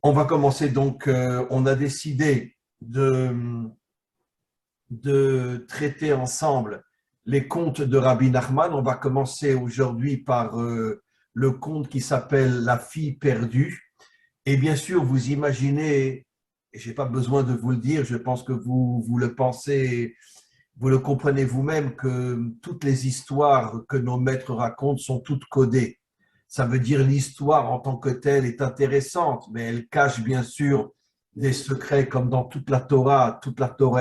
On va commencer donc, on a décidé de traiter ensemble les contes de Rabbi Nachman. On va commencer aujourd'hui par le conte qui s'appelle La fille perdue. Et bien sûr, vous imaginez, et je n'ai pas besoin de vous le dire, je pense que vous le pensez, vous le comprenez vous-même, que toutes les histoires que nos maîtres racontent sont toutes codées. Ça veut dire l'histoire en tant que telle est intéressante, mais elle cache bien sûr des secrets comme dans toute la Torah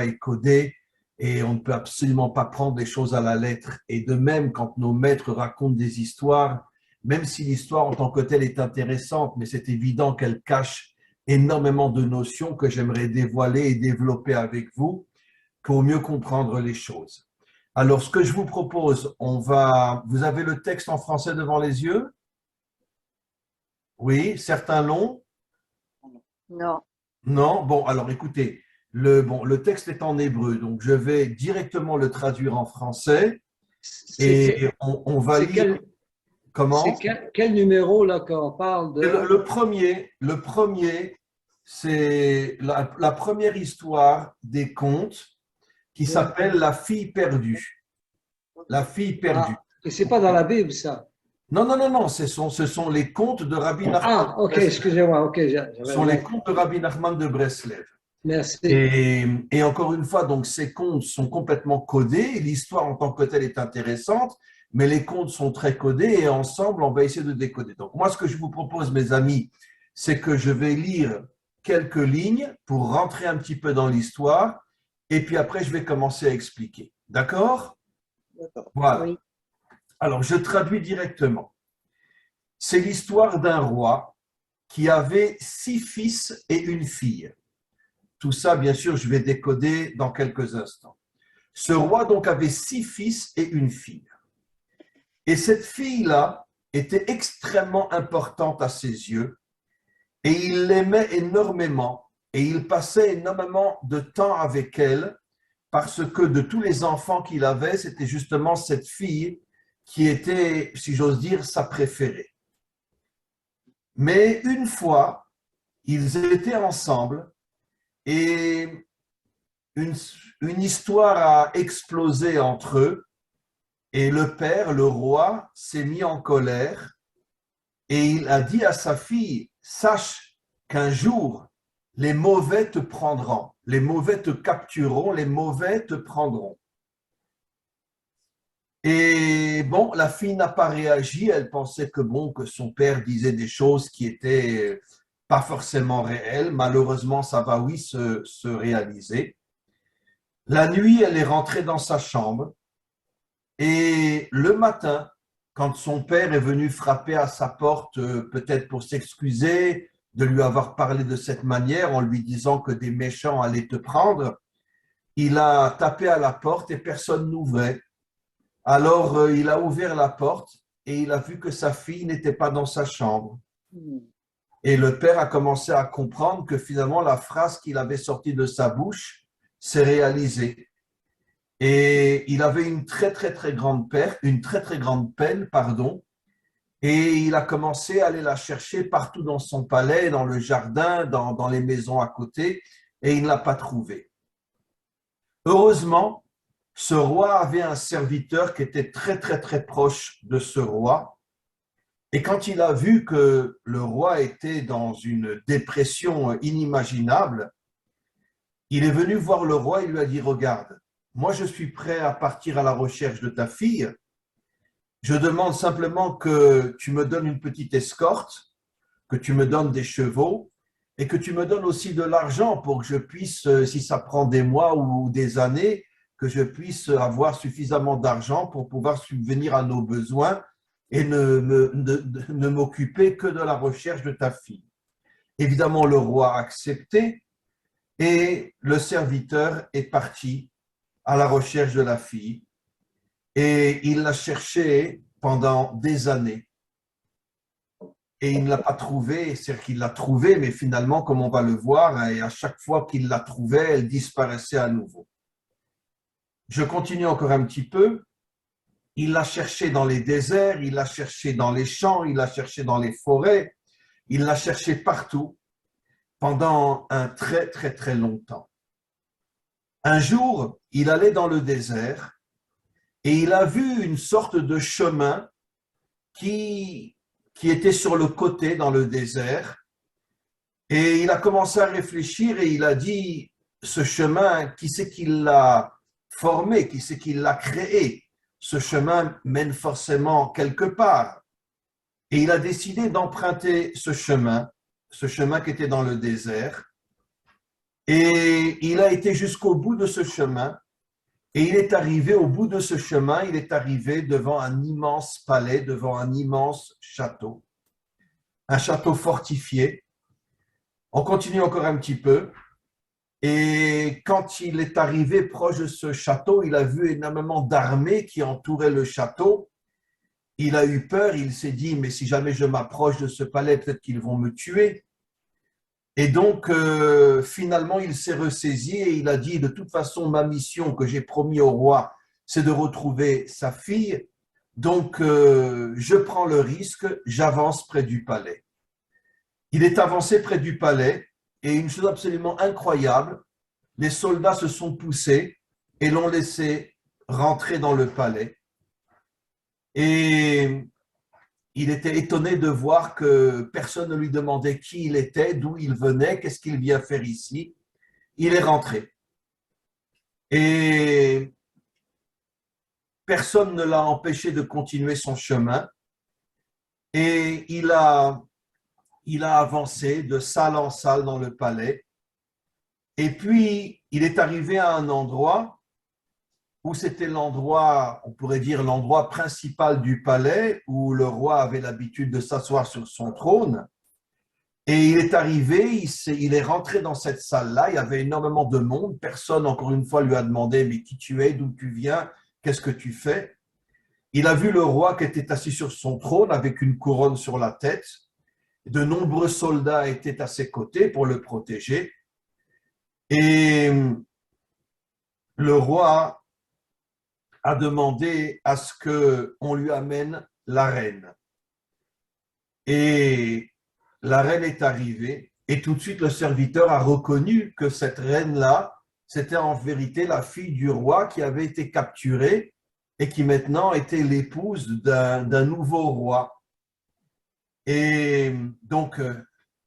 est codée et on ne peut absolument pas prendre les choses à la lettre. Et de même, quand nos maîtres racontent des histoires, même si l'histoire en tant que telle est intéressante, mais c'est évident qu'elle cache énormément de notions que j'aimerais dévoiler et développer avec vous pour mieux comprendre les choses. Alors, ce que je vous propose, vous avez le texte en français devant les yeux? Oui, certains l'ont? Non. Non? Bon, alors écoutez, le texte est en hébreu, donc je vais directement le traduire en français C'est et on va lire comment? quel numéro là quand on parle Et de… le premier, c'est la première histoire des contes qui s'appelle La fille perdue. La fille perdue. Ah, et c'est pas dans la Bible ça. Non, non, non, non, ce sont les contes de Rabbi Nachman Ah, de ok, Breslev. excusez-moi, ok, Ce sont les contes de Rabbi Nachman de Breslev. merci. Et encore une fois, donc ces contes sont complètement codés. L'histoire en tant que telle est intéressante, mais les contes sont très codés et ensemble, on va essayer de décoder. Donc moi, ce que je vous propose, mes amis, c'est que je vais lire quelques lignes pour rentrer un petit peu dans l'histoire et puis après, je vais commencer à expliquer. D'accord? Voilà. Oui. Alors, je traduis directement. C'est l'histoire d'un roi qui avait 6 fils et une fille. Tout ça, bien sûr, je vais décoder dans quelques instants. Ce roi, donc, avait 6 fils et une fille. Et cette fille-là était extrêmement importante à ses yeux et il l'aimait énormément et il passait énormément de temps avec elle parce que de tous les enfants qu'il avait, c'était justement cette fille qui était, si j'ose dire, sa préférée. Mais une fois, ils étaient ensemble et une histoire a explosé entre eux et le père, le roi, s'est mis en colère et il a dit à sa fille, sache qu'un jour, les mauvais te prendront, les mauvais te captureront, les mauvais te prendront. Et bon, la fille n'a pas réagi, elle pensait que bon, que son père disait des choses qui étaient pas forcément réelles. Malheureusement, ça va, oui, se réaliser. La nuit, elle est rentrée dans sa chambre et le matin, quand son père est venu frapper à sa porte, peut-être pour s'excuser de lui avoir parlé de cette manière en lui disant que des méchants allaient te prendre, il a tapé à la porte et personne n'ouvrait. Alors, il a ouvert la porte et il a vu que sa fille n'était pas dans sa chambre. Et le père a commencé à comprendre que finalement, la phrase qu'il avait sortie de sa bouche s'est réalisée. Et il avait une très, très, très grande peine, pardon. Et il a commencé à aller la chercher partout dans son palais, dans le jardin, dans les maisons à côté, et il ne l'a pas trouvée. Heureusement, ce roi avait un serviteur qui était très, très, très proche de ce roi. Et quand il a vu que le roi était dans une dépression inimaginable, il est venu voir le roi et lui a dit, regarde, moi je suis prêt à partir à la recherche de ta fille. Je demande simplement que tu me donnes une petite escorte, que tu me donnes des chevaux et que tu me donnes aussi de l'argent pour que je puisse, si ça prend des mois ou des années, que je puisse avoir suffisamment d'argent pour pouvoir subvenir à nos besoins et ne m'occuper que de la recherche de ta fille. Évidemment, le roi a accepté et le serviteur est parti à la recherche de la fille et il l'a cherchée pendant des années. Et il ne l'a pas trouvée, c'est-à-dire qu'il l'a trouvée, mais finalement, comme on va le voir, et à chaque fois qu'il la trouvait, elle disparaissait à nouveau. Je continue encore un petit peu. Il l'a cherchée dans les déserts, il l'a cherchée dans les champs, il l'a cherchée dans les forêts, il l'a cherchée partout. pendant un très, très, très long temps. Un jour, il allait dans le désert et il a vu une sorte de chemin qui était sur le côté dans le désert. Et il a commencé à réfléchir et il a dit, ce chemin, qui c'est qui l'a formé, qui c'est qui l'a créé? Ce chemin mène forcément quelque part. Et il a décidé d'emprunter ce chemin qui était dans le désert. Et il a été jusqu'au bout de ce chemin. Et il est arrivé au bout de ce chemin, il est arrivé devant un immense palais, devant un immense château. Un château fortifié. On continue encore un petit peu. Et quand il est arrivé proche de ce château, il a vu énormément d'armées qui entouraient le château. Il a eu peur, il s'est dit, mais si jamais je m'approche de ce palais, peut-être qu'ils vont me tuer. Et donc, finalement, il s'est ressaisi et il a dit, de toute façon, ma mission que j'ai promis au roi, c'est de retrouver sa fille. Donc, je prends le risque, j'avance près du palais. Il est avancé près du palais et une chose absolument incroyable, les soldats se sont poussés et l'ont laissé rentrer dans le palais. Et il était étonné de voir que personne ne lui demandait qui il était, d'où il venait, qu'est-ce qu'il vient faire ici. Il est rentré. Et personne ne l'a empêché de continuer son chemin. Et il a avancé de salle en salle dans le palais. Et puis, il est arrivé à un endroit où c'était l'endroit, on pourrait dire l'endroit principal du palais, où le roi avait l'habitude de s'asseoir sur son trône. Et il est arrivé, il est rentré dans cette salle-là, il y avait énormément de monde, personne, encore une fois, lui a demandé, mais qui tu es, d'où tu viens, qu'est-ce que tu fais? Il a vu le roi qui était assis sur son trône avec une couronne sur la tête. De nombreux soldats étaient à ses côtés pour le protéger. Et le roi a demandé à ce qu'on lui amène la reine. Et la reine est arrivée et tout de suite le serviteur a reconnu que cette reine-là, c'était en vérité la fille du roi qui avait été capturée et qui maintenant était l'épouse d'un nouveau roi. Et donc,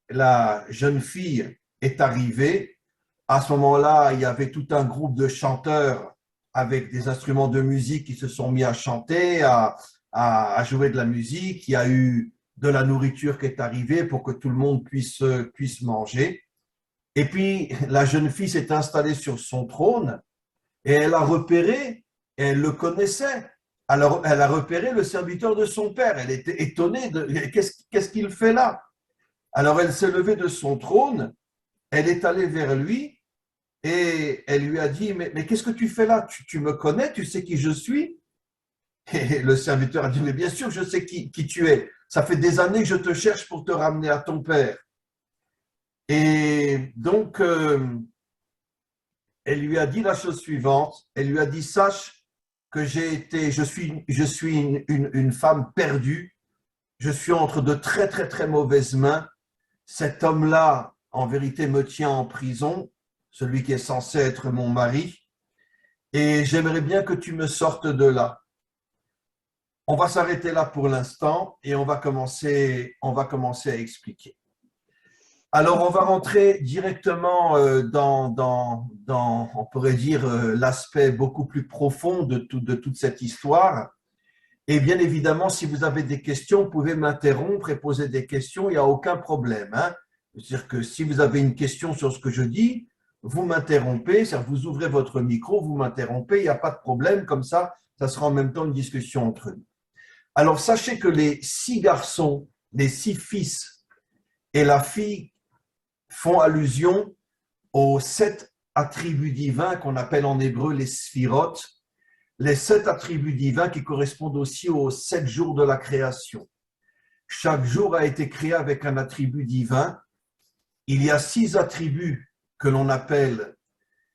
la jeune fille est arrivée. À ce moment-là, il y avait tout un groupe de chanteurs avec des instruments de musique qui se sont mis à chanter, à jouer de la musique. Il y a eu de la nourriture qui est arrivée pour que tout le monde puisse manger. Et puis, la jeune fille s'est installée sur son trône et elle a repéré, et elle le connaissait. Alors, elle a repéré le serviteur de son père. Elle était étonnée de qu'est-ce qu'il fait là? Alors, elle s'est levée de son trône, elle est allée vers lui et elle lui a dit, mais qu'est-ce que tu fais là? Tu me connais? Tu sais qui je suis? Et le serviteur a dit, mais bien sûr, je sais qui tu es. Ça fait des années que je te cherche pour te ramener à ton père. Et donc, elle lui a dit la chose suivante. Elle lui a dit, sache que je suis une femme perdue. Je suis entre de très, très, très mauvaises mains. Cet homme-là, en vérité, me tient en prison, celui qui est censé être mon mari. Et j'aimerais bien que tu me sortes de là. On va s'arrêter là pour l'instant et on va commencer à expliquer. Alors, on va rentrer directement dans on pourrait dire, l'aspect beaucoup plus profond de toute cette histoire. Et bien évidemment, si vous avez des questions, vous pouvez m'interrompre et poser des questions, il n'y a aucun problème. C'est-à-dire que si vous avez une question sur ce que je dis, vous m'interrompez, c'est-à-dire vous ouvrez votre micro, vous m'interrompez, il n'y a pas de problème, comme ça sera en même temps une discussion entre nous. Alors, sachez que les 6 garçons, les 6 fils et la fille font allusion aux 7 attributs divins qu'on appelle en hébreu les sphirotes, les 7 attributs divins qui correspondent aussi aux 7 jours de la création. Chaque jour a été créé avec un attribut divin. Il y a 6 attributs que l'on appelle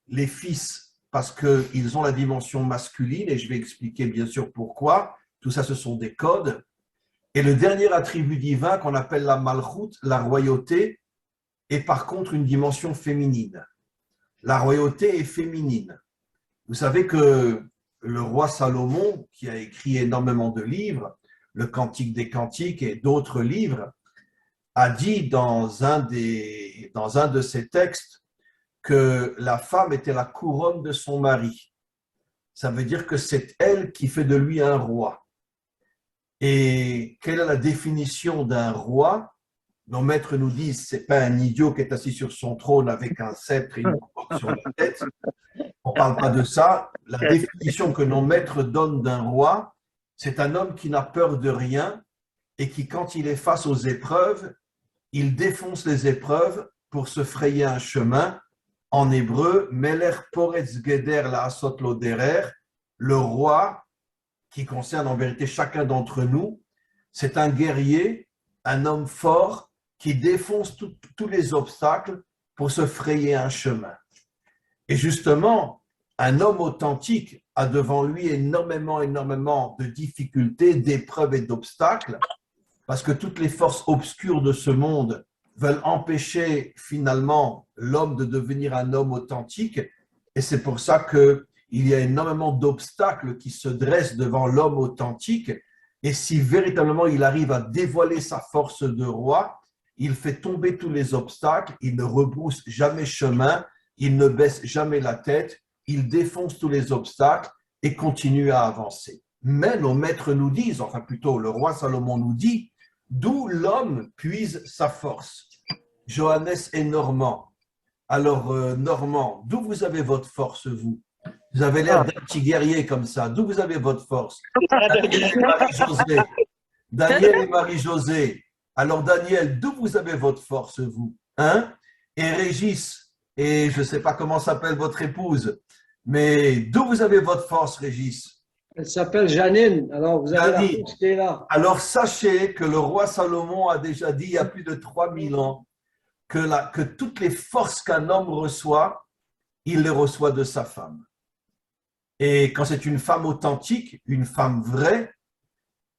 les fils parce qu'ils ont la dimension masculine et je vais expliquer bien sûr pourquoi. Tout ça, ce sont des codes. Et le dernier attribut divin qu'on appelle la malchoute, la royauté, et par contre une dimension féminine. La royauté est féminine. Vous savez que le roi Salomon, qui a écrit énormément de livres, le Cantique des Cantiques et d'autres livres, a dit dans un de ses textes que la femme était la couronne de son mari. Ça veut dire que c'est elle qui fait de lui un roi. Et quelle est la définition d'un roi? Nos maîtres nous disent, c'est pas un idiot qui est assis sur son trône avec un sceptre et une couronne sur la tête. On ne parle pas de ça. La définition que nos maîtres donnent d'un roi, c'est un homme qui n'a peur de rien et qui, quand il est face aux épreuves, il défonce les épreuves pour se frayer un chemin. En hébreu, Melech Poretz Geder La'asot Lo Derer, le roi qui concerne en vérité chacun d'entre nous, c'est un guerrier, un homme fort qui défonce tous les obstacles pour se frayer un chemin. Et justement, un homme authentique a devant lui énormément de difficultés, d'épreuves et d'obstacles, parce que toutes les forces obscures de ce monde veulent empêcher finalement l'homme de devenir un homme authentique. Et c'est pour ça qu'il y a énormément d'obstacles qui se dressent devant l'homme authentique. Et si véritablement il arrive à dévoiler sa force de roi, il fait tomber tous les obstacles, il ne rebrousse jamais chemin, il ne baisse jamais la tête, il défonce tous les obstacles et continue à avancer. Mais nos maîtres nous disent, enfin plutôt le roi Salomon nous dit, d'où l'homme puise sa force. Johannes est normand. Alors, Normand, d'où vous avez votre force, vous? Vous avez l'air d'un petit guerrier comme ça. D'où vous avez votre force? Daniel et Marie-Josée. Alors, Daniel, d'où vous avez votre force, vous? Hein? Et Régis, et je ne sais pas comment s'appelle votre épouse, mais d'où vous avez votre force, Régis? Elle s'appelle Janine. Alors, vous avez Janine. la force qui est là. Alors, sachez que le roi Salomon a déjà dit, il y a plus de 3000 ans, que toutes les forces qu'un homme reçoit, il les reçoit de sa femme. Et quand c'est une femme authentique, une femme vraie,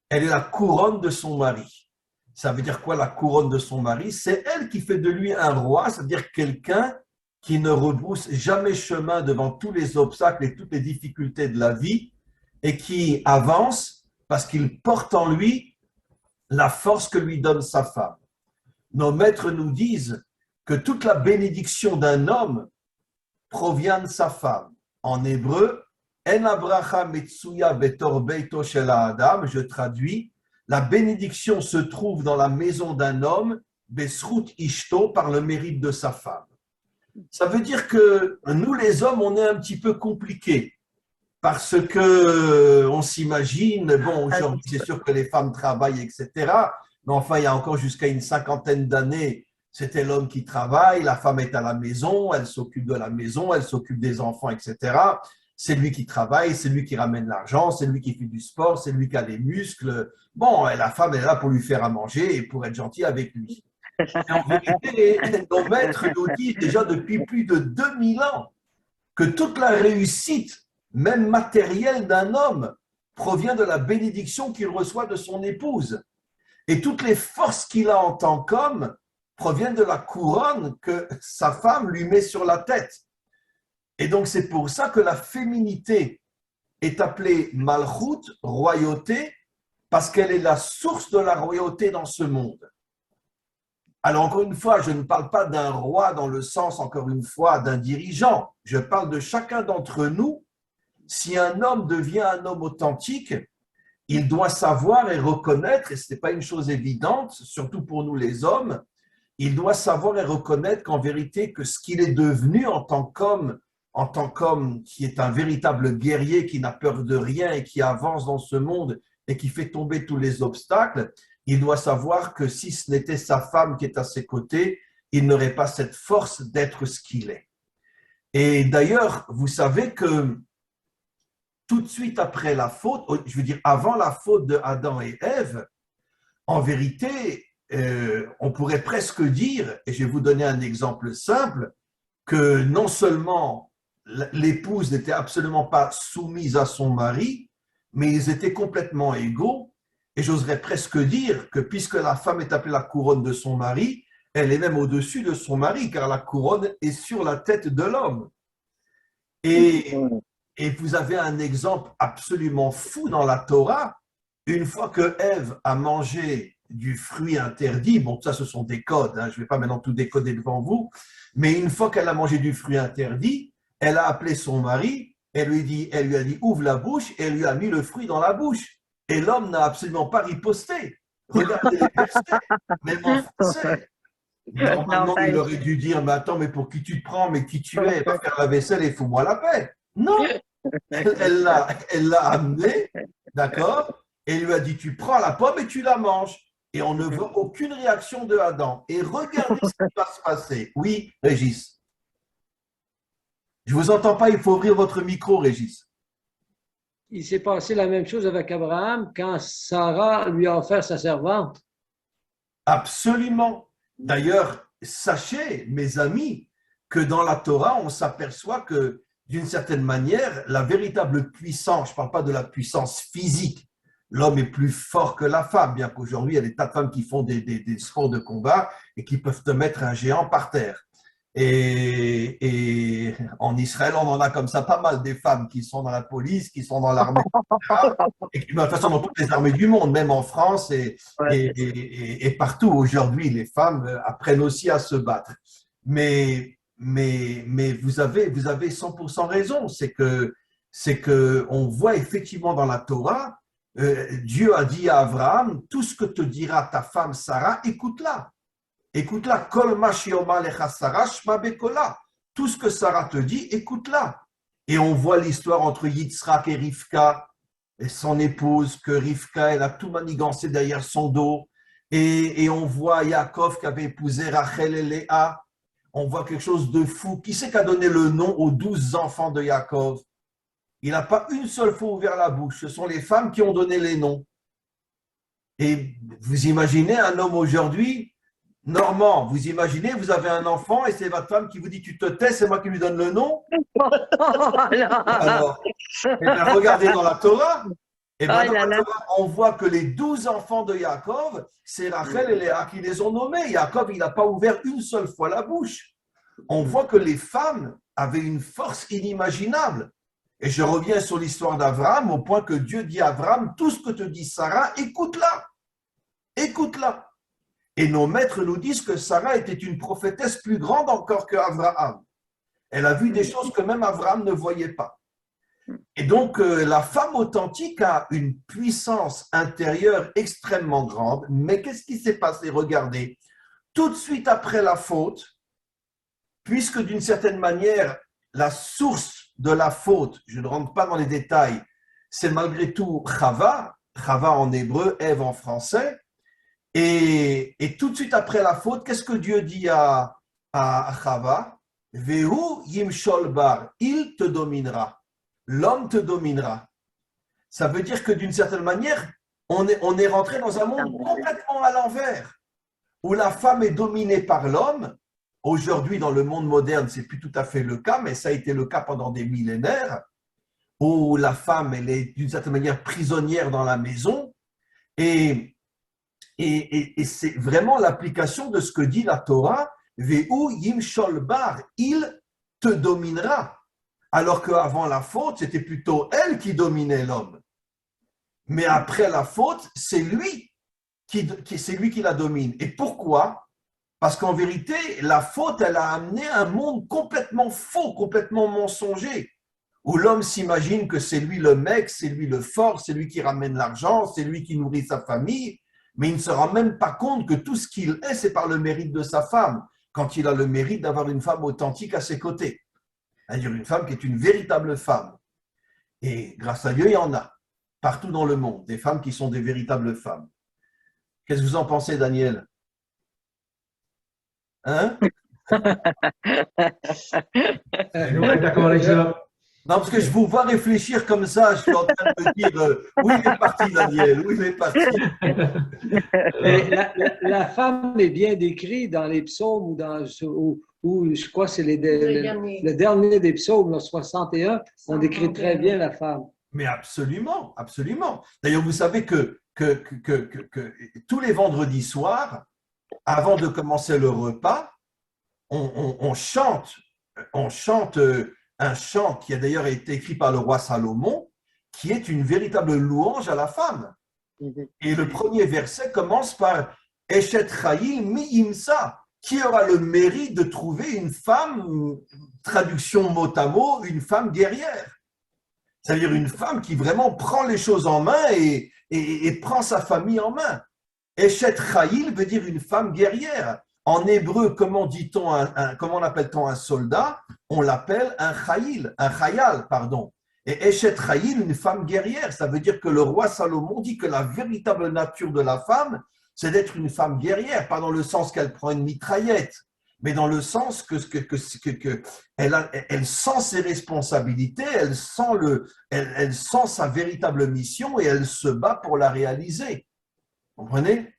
elle est la couronne de son mari. Ça veut dire quoi, la couronne de son mari? C'est elle qui fait de lui un roi, c'est-à-dire quelqu'un qui ne rebrousse jamais chemin devant tous les obstacles et toutes les difficultés de la vie et qui avance parce qu'il porte en lui la force que lui donne sa femme. Nos maîtres nous disent que toute la bénédiction d'un homme provient de sa femme. En hébreu, En abracha metsuya betor beito shel Adam, je traduis, la bénédiction se trouve dans la maison d'un homme, besrut ishto, par le mérite de sa femme. Ça veut dire que nous les hommes, on est un petit peu compliqués parce que on s'imagine, bon, aujourd'hui c'est sûr que les femmes travaillent, etc. Mais enfin, il y a encore jusqu'à une 50aine d'années, c'était l'homme qui travaille, la femme est à la maison, elle s'occupe de la maison, elle s'occupe des enfants, etc. C'est lui qui travaille, c'est lui qui ramène l'argent, c'est lui qui fait du sport, c'est lui qui a les muscles. Bon, et la femme est là pour lui faire à manger et pour être gentille avec lui. Et en vérité, nos maîtres nous disent déjà depuis plus de 2000 ans que toute la réussite, même matérielle d'un homme, provient de la bénédiction qu'il reçoit de son épouse. Et toutes les forces qu'il a en tant qu'homme proviennent de la couronne que sa femme lui met sur la tête. Et donc, c'est pour ça que la féminité est appelée Malchut, royauté, parce qu'elle est la source de la royauté dans ce monde. Alors, encore une fois, je ne parle pas d'un roi dans le sens, encore une fois, d'un dirigeant. Je parle de chacun d'entre nous. Si un homme devient un homme authentique, il doit savoir et reconnaître, et ce n'est pas une chose évidente, surtout pour nous les hommes, il doit savoir et reconnaître qu'en vérité, que ce qu'il est devenu en tant qu'homme qui est un véritable guerrier, qui n'a peur de rien et qui avance dans ce monde et qui fait tomber tous les obstacles, il doit savoir que si ce n'était sa femme qui est à ses côtés, il n'aurait pas cette force d'être ce qu'il est. Et d'ailleurs, vous savez que tout de suite après la faute, je veux dire avant la faute de Adam et Ève, en vérité, on pourrait presque dire, et je vais vous donner un exemple simple, que non seulement l'épouse n'était absolument pas soumise à son mari, mais ils étaient complètement égaux. Et j'oserais presque dire que puisque la femme est appelée la couronne de son mari, elle est même au-dessus de son mari, car la couronne est sur la tête de l'homme. Et, et vous avez un exemple absolument fou dans la Torah. Une fois que Ève a mangé du fruit interdit, bon, ça, ce sont des codes, hein, je ne vais pas maintenant tout décoder devant vous, mais une fois qu'elle a mangé du fruit interdit, elle a appelé son mari, elle lui a dit, ouvre la bouche, et elle lui a mis le fruit dans la bouche. Et l'homme n'a absolument pas riposté. Regardez les versets, même en français. Normalement, il aurait dû dire, mais attends, mais pour qui tu te prends, mais qui tu es, va faire la vaisselle et fous-moi la paix. Non, elle l'a amené, d'accord, et lui a dit, tu prends la pomme et tu la manges. Et on ne voit aucune réaction de Adam. Et regardez ce qui va se passer. Oui, Régis. Je ne vous entends pas, il faut ouvrir votre micro, Régis. Il s'est passé la même chose avec Abraham quand Sarah lui a offert sa servante. Absolument. D'ailleurs, sachez, mes amis, que dans la Torah, on s'aperçoit que, d'une certaine manière, la véritable puissance, je ne parle pas de la puissance physique, l'homme est plus fort que la femme, bien qu'aujourd'hui, il y a des tas de femmes qui font des sports de combat et qui peuvent te mettre un géant par terre. Et en Israël, on en a comme ça pas mal des femmes qui sont dans la police, qui sont dans l'armée, etc. Et qui, de toute façon, dans toutes les armées du monde, même en France et partout aujourd'hui, les femmes apprennent aussi à se battre. Mais vous avez 100% raison, c'est que on voit effectivement dans la Torah, Dieu a dit à Abraham, tout ce que te dira ta femme Sarah, écoute-la. Écoute-la, kol ma shioma lecha Sarah, shma bekola. Tout ce que Sarah te dit, écoute-la. Et on voit l'histoire entre Yitzhak et Rivka, et son épouse, que Rivka, elle a tout manigancé derrière son dos. Et on voit Yaakov qui avait épousé Rachel et Léa. On voit quelque chose de fou. Qui c'est qui a donné le nom aux 12 enfants de Yaakov? Il n'a pas une seule fois ouvert la bouche. Ce sont les femmes qui ont donné les noms. Et vous imaginez un homme aujourd'hui, Normand, vous imaginez, vous avez un enfant et c'est votre femme qui vous dit tu te tais, c'est moi qui lui donne le nom. Alors, regardez dans la Torah, et dans la Torah, on voit que les 12 enfants de Yaakov, c'est Rachel et Léa qui les ont nommés. Yaakov, il n'a pas ouvert une seule fois la bouche. On voit que les femmes avaient une force inimaginable. Et je reviens sur l'histoire d'Abraham, au point que Dieu dit à Abraham, tout ce que te dit Sarah, écoute-la. Écoute-la. Et nos maîtres nous disent que Sarah était une prophétesse plus grande encore qu'Abraham. Elle a vu des choses que même Abraham ne voyait pas. Et donc, la femme authentique a une puissance intérieure extrêmement grande. Mais qu'est-ce qui s'est passé? Regardez, tout de suite après la faute, puisque d'une certaine manière, la source de la faute, je ne rentre pas dans les détails, c'est malgré tout Chava en hébreu, Ève en français. Et tout de suite après la faute, qu'est-ce que Dieu dit à Chava? Vehu yimshol bar, il te dominera, l'homme te dominera. Ça veut dire que d'une certaine manière, on est rentré dans un monde complètement à l'envers, où la femme est dominée par l'homme. Aujourd'hui, dans le monde moderne, ce n'est plus tout à fait le cas, mais ça a été le cas pendant des millénaires, où la femme, elle est d'une certaine manière prisonnière dans la maison. Et c'est vraiment l'application de ce que dit la Torah, Vehu yimshol bar, il te dominera. Alors qu'avant la faute, c'était plutôt elle qui dominait l'homme. Mais après la faute, c'est lui qui la domine. Et pourquoi? Parce qu'en vérité, la faute, elle a amené un monde complètement faux, complètement mensonger, où l'homme s'imagine que c'est lui le mec, c'est lui le fort, c'est lui qui ramène l'argent, c'est lui qui nourrit sa famille, mais il ne se rend même pas compte que tout ce qu'il est, c'est par le mérite de sa femme, quand il a le mérite d'avoir une femme authentique à ses côtés. C'est-à-dire une femme qui est une véritable femme. Et grâce à Dieu, il y en a, partout dans le monde, des femmes qui sont des véritables femmes. Qu'est-ce que vous en pensez, Daniel? Hein? D'accord avec ça. Non, parce que je vous vois réfléchir comme ça, je suis en train de me dire où il est parti, Daniel, où il est parti. La femme est bien décrite dans les psaumes ou je crois que c'est le dernier des psaumes, le 61, on décrit très bien la femme. Mais absolument, absolument. D'ailleurs, vous savez que tous les vendredis soirs, avant de commencer le repas, on chante un chant qui a d'ailleurs été écrit par le roi Salomon, qui est une véritable louange à la femme. Et le premier verset commence par Eshet Chayil mi imsa, qui aura le mérite de trouver une femme, traduction mot à mot, une femme guerrière. C'est-à-dire une femme qui vraiment prend les choses en main et prend sa famille en main. Eshet Chayil veut dire une femme guerrière. En hébreu, comment appelle-t-on un soldat? On l'appelle un chayal, pardon. Et Eshet Chayil, une femme guerrière, ça veut dire que le roi Salomon dit que la véritable nature de la femme, c'est d'être une femme guerrière, pas dans le sens qu'elle prend une mitraillette, mais dans le sens que elle sent ses responsabilités, elle sent sa véritable mission et elle se bat pour la réaliser. Vous comprenez?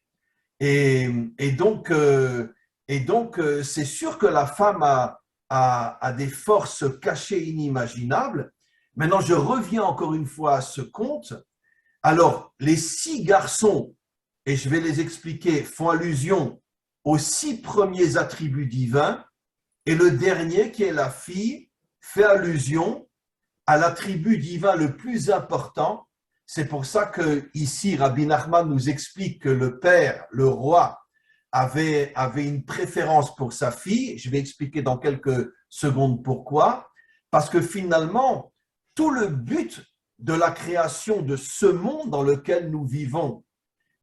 Et donc, c'est sûr que la femme a des forces cachées inimaginables. Maintenant, je reviens encore une fois à ce conte. Alors, les 6 garçons, et je vais les expliquer, font allusion aux 6 premiers attributs divins, et le dernier, qui est la fille, fait allusion à l'attribut divin le plus important. C'est pour ça que ici, Rabbi Nachman nous explique que le père, le roi, avait une préférence pour sa fille. Je vais expliquer dans quelques secondes pourquoi. Parce que finalement, tout le but de la création de ce monde dans lequel nous vivons,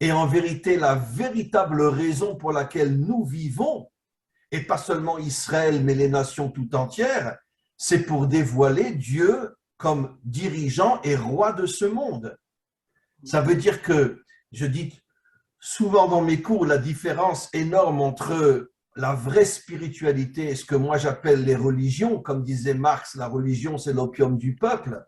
et en vérité la véritable raison pour laquelle nous vivons, et pas seulement Israël, mais les nations tout entières, c'est pour dévoiler Dieu comme dirigeant et roi de ce monde. Ça veut dire que, je dis souvent dans mes cours, la différence énorme entre la vraie spiritualité et ce que moi j'appelle les religions, comme disait Marx, la religion c'est l'opium du peuple.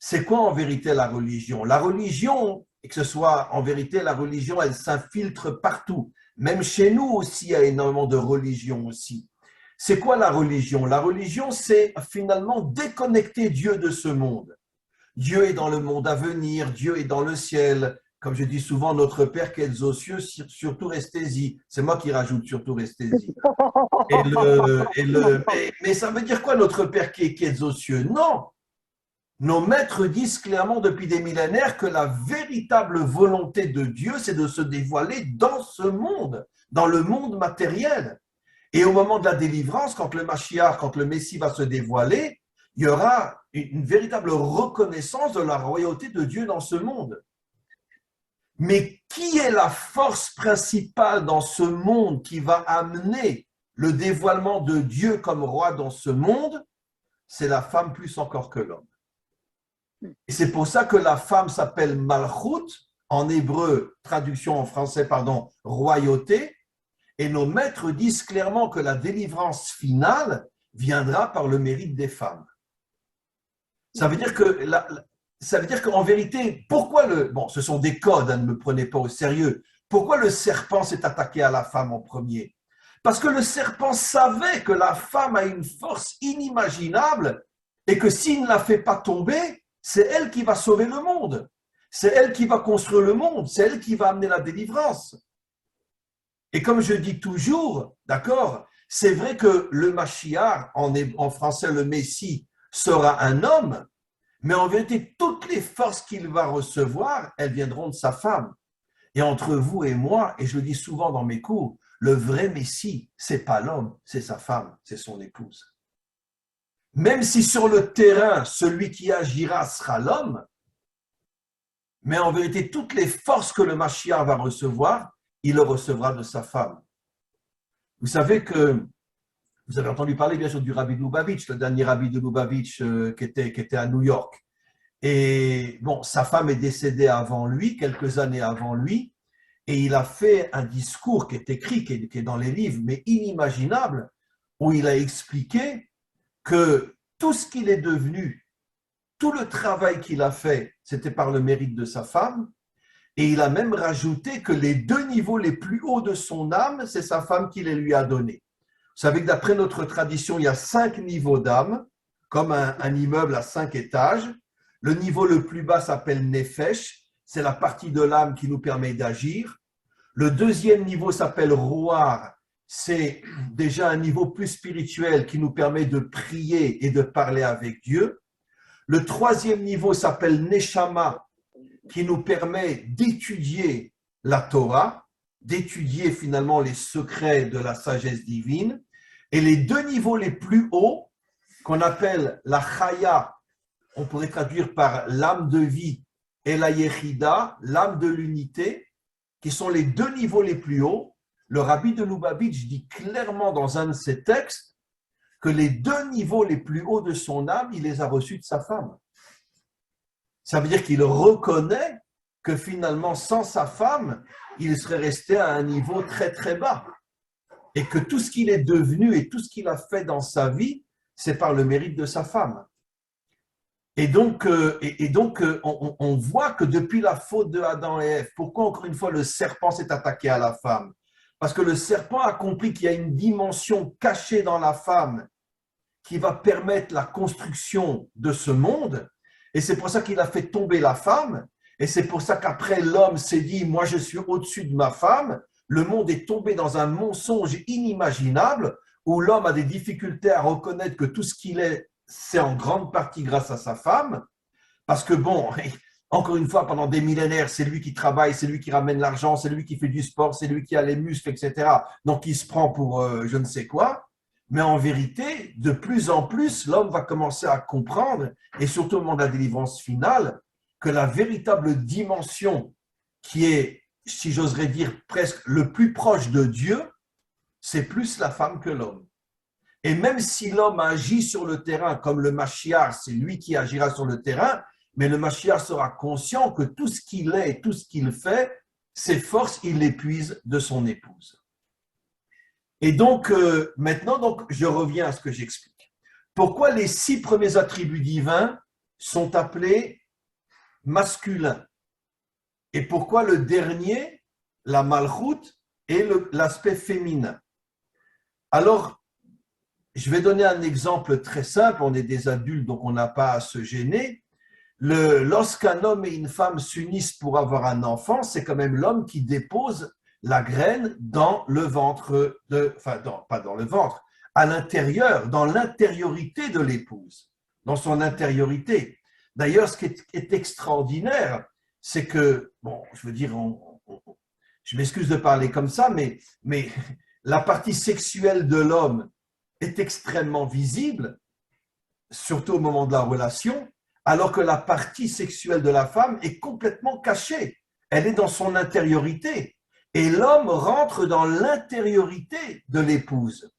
C'est quoi en vérité la religion? La religion, et que ce soit en vérité la religion, elle s'infiltre partout. Même chez nous aussi, il y a énormément de religions aussi. C'est quoi la religion? La religion, c'est finalement déconnecter Dieu de ce monde. Dieu est dans le monde à venir, Dieu est dans le ciel. Comme je dis souvent, notre Père qui est aux cieux, surtout restez-y. C'est moi qui rajoute surtout restez-y. Mais ça veut dire quoi notre Père qui est aux cieux? Non. Nos maîtres disent clairement depuis des millénaires que la véritable volonté de Dieu, c'est de se dévoiler dans ce monde, dans le monde matériel. Et au moment de la délivrance, quand le Mashiach, quand le Messie va se dévoiler, il y aura une véritable reconnaissance de la royauté de Dieu dans ce monde. Mais qui est la force principale dans ce monde qui va amener le dévoilement de Dieu comme roi dans ce monde? C'est la femme plus encore que l'homme. Et c'est pour ça que la femme s'appelle Malchut, en hébreu, traduction en français, pardon, royauté. Et nos maîtres disent clairement que la délivrance finale viendra par le mérite des femmes. Ça veut dire qu'en vérité, pourquoi ce sont des codes, ne me prenez pas au sérieux. Pourquoi le serpent s'est attaqué à la femme en premier? Parce que le serpent savait que la femme a une force inimaginable et que s'il ne la fait pas tomber, c'est elle qui va sauver le monde. C'est elle qui va construire le monde. C'est elle qui va amener la délivrance. Et comme je dis toujours, d'accord, c'est vrai que le Mashiach, en français le Messie, sera un homme, mais en vérité, toutes les forces qu'il va recevoir, elles viendront de sa femme. Et entre vous et moi, et je le dis souvent dans mes cours, le vrai Messie, c'est pas l'homme, c'est sa femme, c'est son épouse. Même si sur le terrain, celui qui agira sera l'homme, mais en vérité, toutes les forces que le Mashiach va recevoir, il le recevra de sa femme. Vous savez que, vous avez entendu parler bien sûr du rabbi de Lubavitch, le dernier rabbi de Lubavitch qui était à New York. Et bon, sa femme est décédée avant lui, quelques années avant lui, et il a fait un discours qui est écrit, qui est dans les livres, mais inimaginable, où il a expliqué que tout ce qu'il est devenu, tout le travail qu'il a fait, c'était par le mérite de sa femme, et il a même rajouté que les 2 niveaux les plus hauts de son âme, c'est sa femme qui les lui a donnés. Vous savez que d'après notre tradition, il y a 5 niveaux d'âme, comme un immeuble à 5 étages. Le niveau le plus bas s'appelle Nefesh, c'est la partie de l'âme qui nous permet d'agir. Le deuxième niveau s'appelle Roar. C'est déjà un niveau plus spirituel qui nous permet de prier et de parler avec Dieu. Le troisième niveau s'appelle Neshama, qui nous permet d'étudier la Torah, d'étudier finalement les secrets de la sagesse divine. Et les deux niveaux les plus hauts, qu'on appelle la Chaya, on pourrait traduire par l'âme de vie, et la Yechida, l'âme de l'unité, qui sont les deux niveaux les plus hauts. Le rabbi de Lubavitch dit clairement dans un de ses textes que les deux niveaux les plus hauts de son âme, il les a reçus de sa femme. Ça veut dire qu'il reconnaît que finalement, sans sa femme, il serait resté à un niveau très très bas. Et que tout ce qu'il est devenu et tout ce qu'il a fait dans sa vie, c'est par le mérite de sa femme. Et donc, on voit que depuis la faute de Adam et Ève, pourquoi encore une fois le serpent s'est attaqué à la femme? Parce que le serpent a compris qu'il y a une dimension cachée dans la femme qui va permettre la construction de ce monde. Et c'est pour ça qu'il a fait tomber la femme. Et c'est pour ça qu'après, l'homme s'est dit, moi je suis au-dessus de ma femme. Le monde est tombé dans un mensonge inimaginable où l'homme a des difficultés à reconnaître que tout ce qu'il est, c'est en grande partie grâce à sa femme. Parce que bon, encore une fois, pendant des millénaires, c'est lui qui travaille, c'est lui qui ramène l'argent, c'est lui qui fait du sport, c'est lui qui a les muscles, etc. Donc il se prend pour je ne sais quoi. Mais en vérité, de plus en plus, l'homme va commencer à comprendre, et surtout au moment de la délivrance finale, que la véritable dimension qui est, si j'oserais dire, presque le plus proche de Dieu, c'est plus la femme que l'homme. Et même si l'homme agit sur le terrain comme le Mashiach, c'est lui qui agira sur le terrain, mais le Mashiach sera conscient que tout ce qu'il est et tout ce qu'il fait, ses forces, il l'épuise de son épouse. Et donc, maintenant, je reviens à ce que j'explique. Pourquoi les 6 premiers attributs divins sont appelés masculins? Et pourquoi le dernier, la Malchut, est l'aspect féminin? Alors, je vais donner un exemple très simple. On est des adultes, donc on n'a pas à se gêner. Lorsqu'un homme et une femme s'unissent pour avoir un enfant, c'est quand même l'homme qui dépose la graine dans le ventre, pas dans le ventre, à l'intérieur, dans l'intériorité de l'épouse, dans son intériorité. D'ailleurs, ce qui est extraordinaire, c'est que, bon, je veux dire, je m'excuse de parler comme ça, mais la partie sexuelle de l'homme est extrêmement visible, surtout au moment de la relation, alors que la partie sexuelle de la femme est complètement cachée. Elle est dans son intériorité. Et l'homme rentre dans l'intériorité de l'épouse.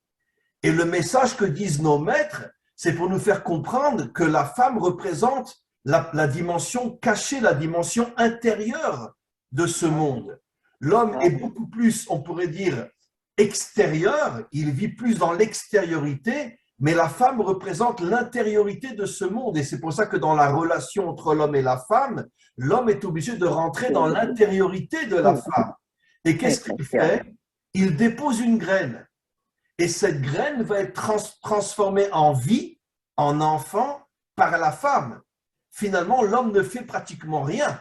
Et le message que disent nos maîtres, c'est pour nous faire comprendre que la femme représente la dimension cachée, la dimension intérieure de ce monde. L'homme est beaucoup plus, on pourrait dire, extérieur, il vit plus dans l'extériorité, mais la femme représente l'intériorité de ce monde. Et c'est pour ça que dans la relation entre l'homme et la femme, l'homme est obligé de rentrer dans l'intériorité de la femme. Et qu'est-ce qu'il fait? Il dépose une graine. Et cette graine va être transformée en vie, en enfant, par la femme. Finalement, l'homme ne fait pratiquement rien.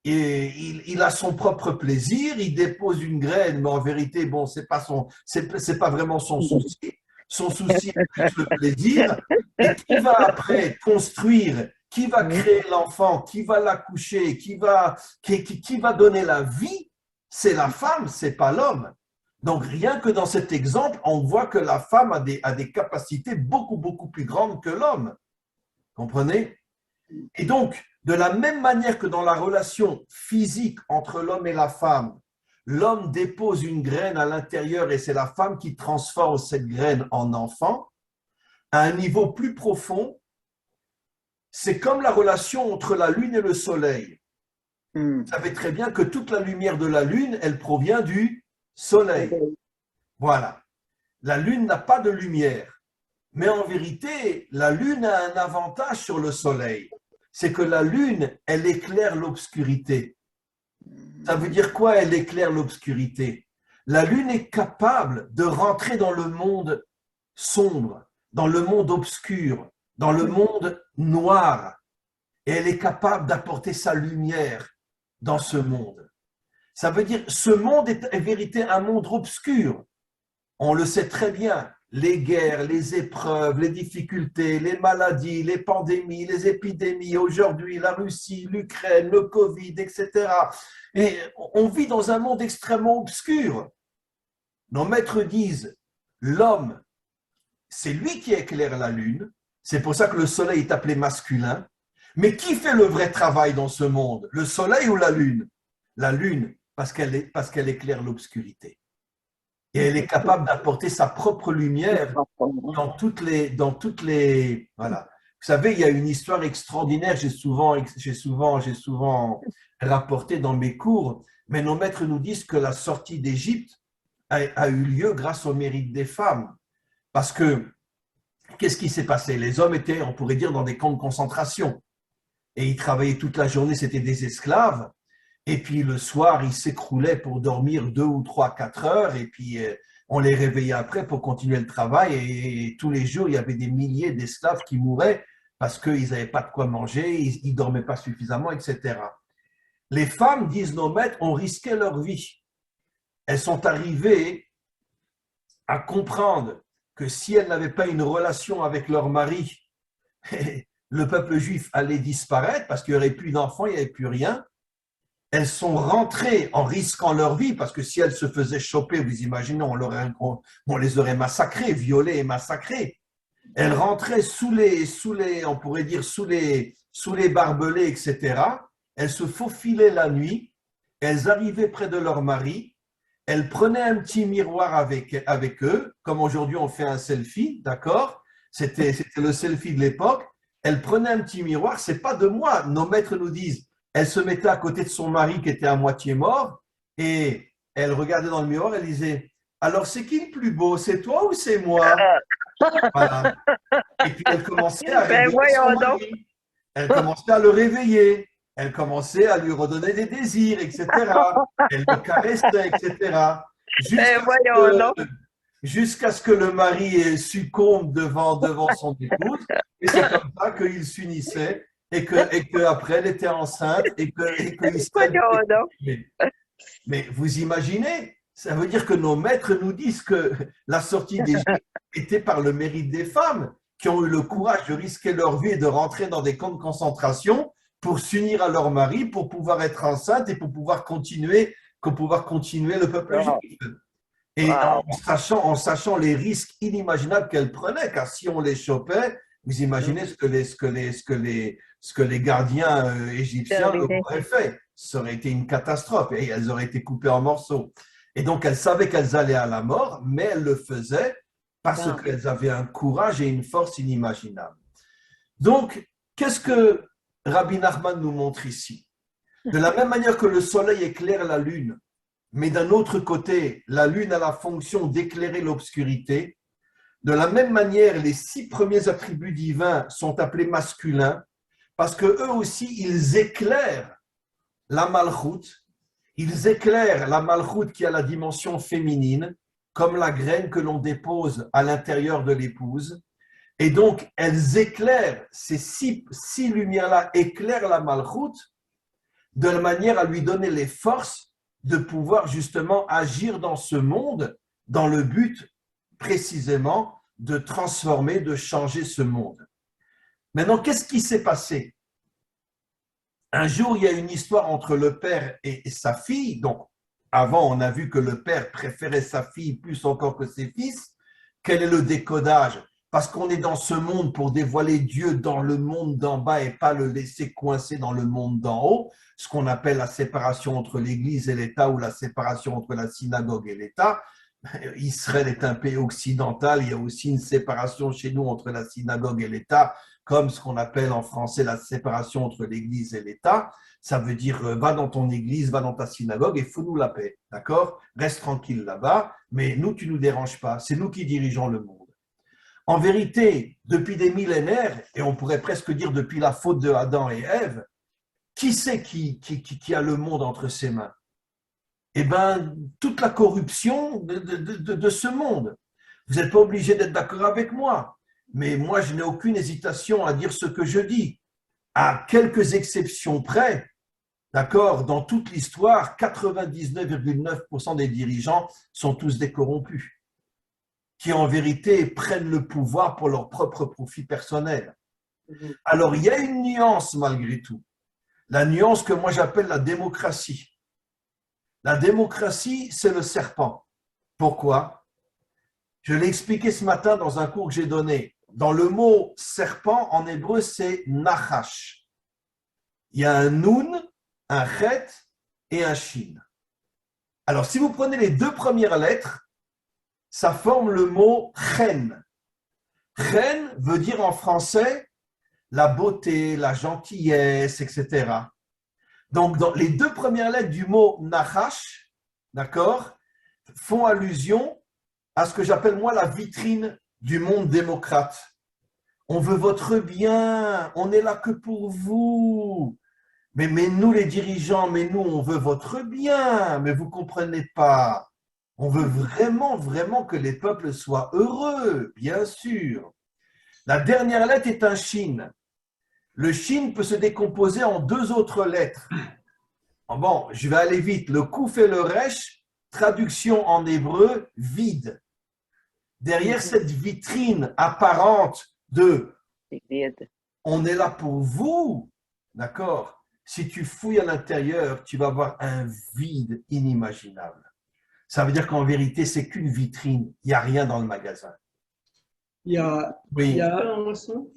Et il a son propre plaisir, il dépose une graine, mais en vérité, bon, c'est pas vraiment son souci. Son souci, c'est plus le plaisir. Et qui va après construire, qui va créer l'enfant, qui va l'accoucher, qui va donner la vie, c'est la femme, c'est pas l'homme. Donc, rien que dans cet exemple, on voit que la femme a des capacités beaucoup, beaucoup plus grandes que l'homme. Comprenez? Et donc, de la même manière que dans la relation physique entre l'homme et la femme, l'homme dépose une graine à l'intérieur et c'est la femme qui transforme cette graine en enfant, à un niveau plus profond, c'est comme la relation entre la lune et le soleil. Vous savez très bien que toute la lumière de la lune, elle provient du soleil. Voilà. La lune n'a pas de lumière. Mais en vérité, la lune a un avantage sur le soleil. C'est que la lune, elle éclaire l'obscurité. Ça veut dire quoi, elle éclaire l'obscurité? La lune est capable de rentrer dans le monde sombre, dans le monde obscur, dans le monde noir. Et elle est capable d'apporter sa lumière dans ce monde. Ça veut dire, ce monde est en vérité un monde obscur. On le sait très bien. Les guerres, les épreuves, les difficultés, les maladies, les pandémies, les épidémies, aujourd'hui la Russie, l'Ukraine, le Covid, etc. Et on vit dans un monde extrêmement obscur. Nos maîtres disent, l'homme, c'est lui qui éclaire la lune, c'est pour ça que le soleil est appelé masculin, mais qui fait le vrai travail dans ce monde? Le soleil ou la lune? La lune, parce qu'elle éclaire l'obscurité. Et elle est capable d'apporter sa propre lumière dans toutes les, voilà. Vous savez, il y a une histoire extraordinaire, j'ai souvent rapporté dans mes cours, mais nos maîtres nous disent que la sortie d'Égypte a eu lieu grâce au mérite des femmes. Parce que, qu'est-ce qui s'est passé? Les hommes étaient, on pourrait dire, dans des camps de concentration. Et ils travaillaient toute la journée, c'était des esclaves. Et puis le soir, ils s'écroulaient pour dormir 2 ou 3, 4 heures. Et puis on les réveillait après pour continuer le travail. Et tous les jours, il y avait des milliers d'esclaves qui mouraient parce qu'ils n'avaient pas de quoi manger, ils ne dormaient pas suffisamment, etc. Les femmes, disent nos maîtres, ont risqué leur vie. Elles sont arrivées à comprendre que si elles n'avaient pas une relation avec leur mari, le peuple juif allait disparaître parce qu'il n'y aurait plus d'enfants, il n'y avait plus rien. Elles sont rentrées en risquant leur vie parce que si elles se faisaient choper, vous imaginez, on les aurait massacrées, violées et massacrées. Elles rentraient on pourrait dire sous les barbelés, etc. Elles se faufilaient la nuit, elles arrivaient près de leur mari, elles prenaient un petit miroir avec eux, comme aujourd'hui on fait un selfie, d'accord? C'était le selfie de l'époque. Elles prenaient un petit miroir, c'est pas de moi, nos maîtres nous disent. Elle se mettait à côté de son mari qui était à moitié mort et elle regardait dans le miroir, elle disait « Alors, c'est qui le plus beau? C'est toi ou c'est moi ?» Voilà. Et puis, elle commençait à réveiller son mari. Elle commençait à le réveiller. Elle commençait à lui redonner des désirs, etc. Elle le caressait, etc. Jusqu'à ce que le mari succombe devant son épouse. Et c'est comme ça qu'ils s'unissaient. Et qu'après, elle était enceinte et mais vous imaginez, ça veut dire que nos maîtres nous disent que la sortie d'Égypte était par le mérite des femmes qui ont eu le courage de risquer leur vie et de rentrer dans des camps de concentration pour s'unir à leur mari, pour pouvoir être enceinte et pour pouvoir continuer le peuple juif. Et en sachant les risques inimaginables qu'elles prenaient, car si on les chopait, vous imaginez ce que les gardiens égyptiens auraient fait. Ça aurait été une catastrophe et elles auraient été coupées en morceaux. Et donc, elles savaient qu'elles allaient à la mort, mais elles le faisaient parce qu'elles avaient un courage et une force inimaginables. Donc, qu'est-ce que Rabbi Nachman nous montre ici? De la même manière que le soleil éclaire la lune, mais d'un autre côté, la lune a la fonction d'éclairer l'obscurité, de la même manière, les 6 premiers attributs divins sont appelés masculins parce qu'eux aussi, ils éclairent la malchoute. Ils éclairent la malchoute qui a la dimension féminine, comme la graine que l'on dépose à l'intérieur de l'épouse. Et donc, elles éclairent, ces six lumières-là éclairent la malchoute de manière à lui donner les forces de pouvoir justement agir dans ce monde dans le but précisément de transformer, de changer ce monde. Maintenant, qu'est-ce qui s'est passé? Un jour, il y a une histoire entre le père et sa fille. Donc, avant, on a vu que le père préférait sa fille plus encore que ses fils. Quel est le décodage? Parce qu'on est dans ce monde pour dévoiler Dieu dans le monde d'en bas et pas le laisser coincer dans le monde d'en haut, ce qu'on appelle la séparation entre l'Église et l'État ou la séparation entre la synagogue et l'État. Israël est un pays occidental, il y a aussi une séparation chez nous entre la synagogue et l'État, comme ce qu'on appelle en français la séparation entre l'Église et l'État. Ça veut dire, va dans ton église, va dans ta synagogue et fous-nous la paix, d'accord? Reste tranquille là-bas, mais nous, tu ne nous déranges pas, c'est nous qui dirigeons le monde. En vérité, depuis des millénaires, et on pourrait presque dire depuis la faute de Adam et Ève, qui c'est qui a le monde entre ses mains? Eh bien, toute la corruption de ce monde. Vous n'êtes pas obligé d'être d'accord avec moi, mais moi, je n'ai aucune hésitation à dire ce que je dis. À quelques exceptions près, d'accord, dans toute l'histoire, 99,9% des dirigeants sont tous des corrompus, qui en vérité prennent le pouvoir pour leur propre profit personnel. Alors, il y a une nuance malgré tout. La nuance que moi j'appelle la démocratie. La démocratie, c'est le serpent. Pourquoi? Je l'ai expliqué ce matin dans un cours que j'ai donné. Dans le mot serpent, en hébreu, c'est nachash. Il y a un nun, un chet et un shin. Alors, si vous prenez les deux premières lettres, ça forme le mot chen. Chen veut dire en français la beauté, la gentillesse, etc. Donc, dans les deux premières lettres du mot nachash, d'accord, font allusion à ce que j'appelle moi la vitrine du monde démocrate. On veut votre bien, on est là que pour vous. Mais nous les dirigeants, mais nous on veut votre bien, mais vous ne comprenez pas. On veut vraiment, vraiment que les peuples soient heureux, bien sûr. La dernière lettre est un shin. Le shin peut se décomposer en deux autres lettres. Bon, je vais aller vite. Le kouf et le resh, traduction en hébreu, vide. Derrière cette vitrine apparente de « on est là pour vous », d'accord? Si tu fouilles à l'intérieur, tu vas voir un vide inimaginable. Ça veut dire qu'en vérité, c'est qu'une vitrine. Il n'y a rien dans le magasin. Il y a, Oui. il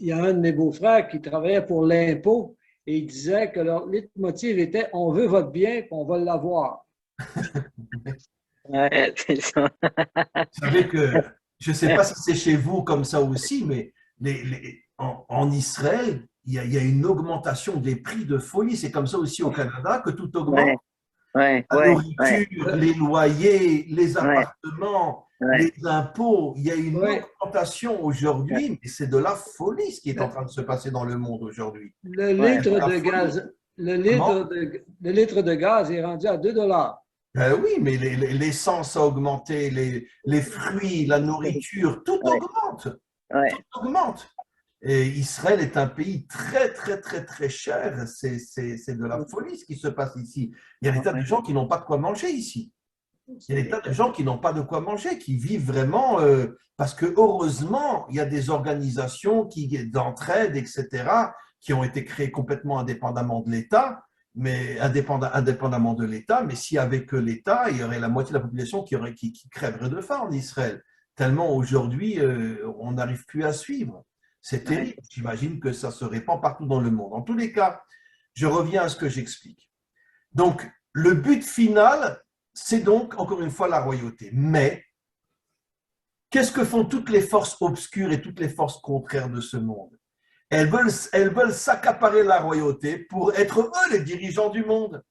y a un de mes beaux-frères qui travaillait pour l'impôt et il disait que leur leitmotiv était « on veut votre bien, puis on va l'avoir ». Ouais, c'est ça. Vous savez que, je ne sais pas si c'est chez vous comme ça aussi, mais en Israël, il y a une augmentation des prix de folie. C'est comme ça aussi au Canada que tout augmente. La nourriture, les loyers, les appartements, les impôts. Il y a une augmentation aujourd'hui, mais c'est de la folie ce qui est en train de se passer dans le monde aujourd'hui. Le litre de gaz est rendu à 2 $. Oui, mais l'essence a augmenté, les fruits, la nourriture, tout augmente. Tout augmente. Et Israël est un pays très, très, très, très cher. C'est de la folie ce qui se passe ici. Il y a des tas de gens qui n'ont pas de quoi manger ici. Il y a des tas de gens qui n'ont pas de quoi manger, qui vivent vraiment, parce que heureusement, il y a des organisations d'entraide, etc., qui ont été créées complètement indépendamment de l'État, mais indépendamment de l'État, mais s'il n'y avait que l'État, il y aurait la moitié de la population qui crèverait de faim en Israël. Tellement aujourd'hui, on n'arrive plus à suivre. C'est terrible. J'imagine que ça se répand partout dans le monde. En tous les cas, je reviens à ce que j'explique. Donc, le but final, c'est donc, encore une fois, la royauté. Mais, qu'est-ce que font toutes les forces obscures et toutes les forces contraires de ce monde? Elles veulent s'accaparer la royauté pour être eux les dirigeants du monde.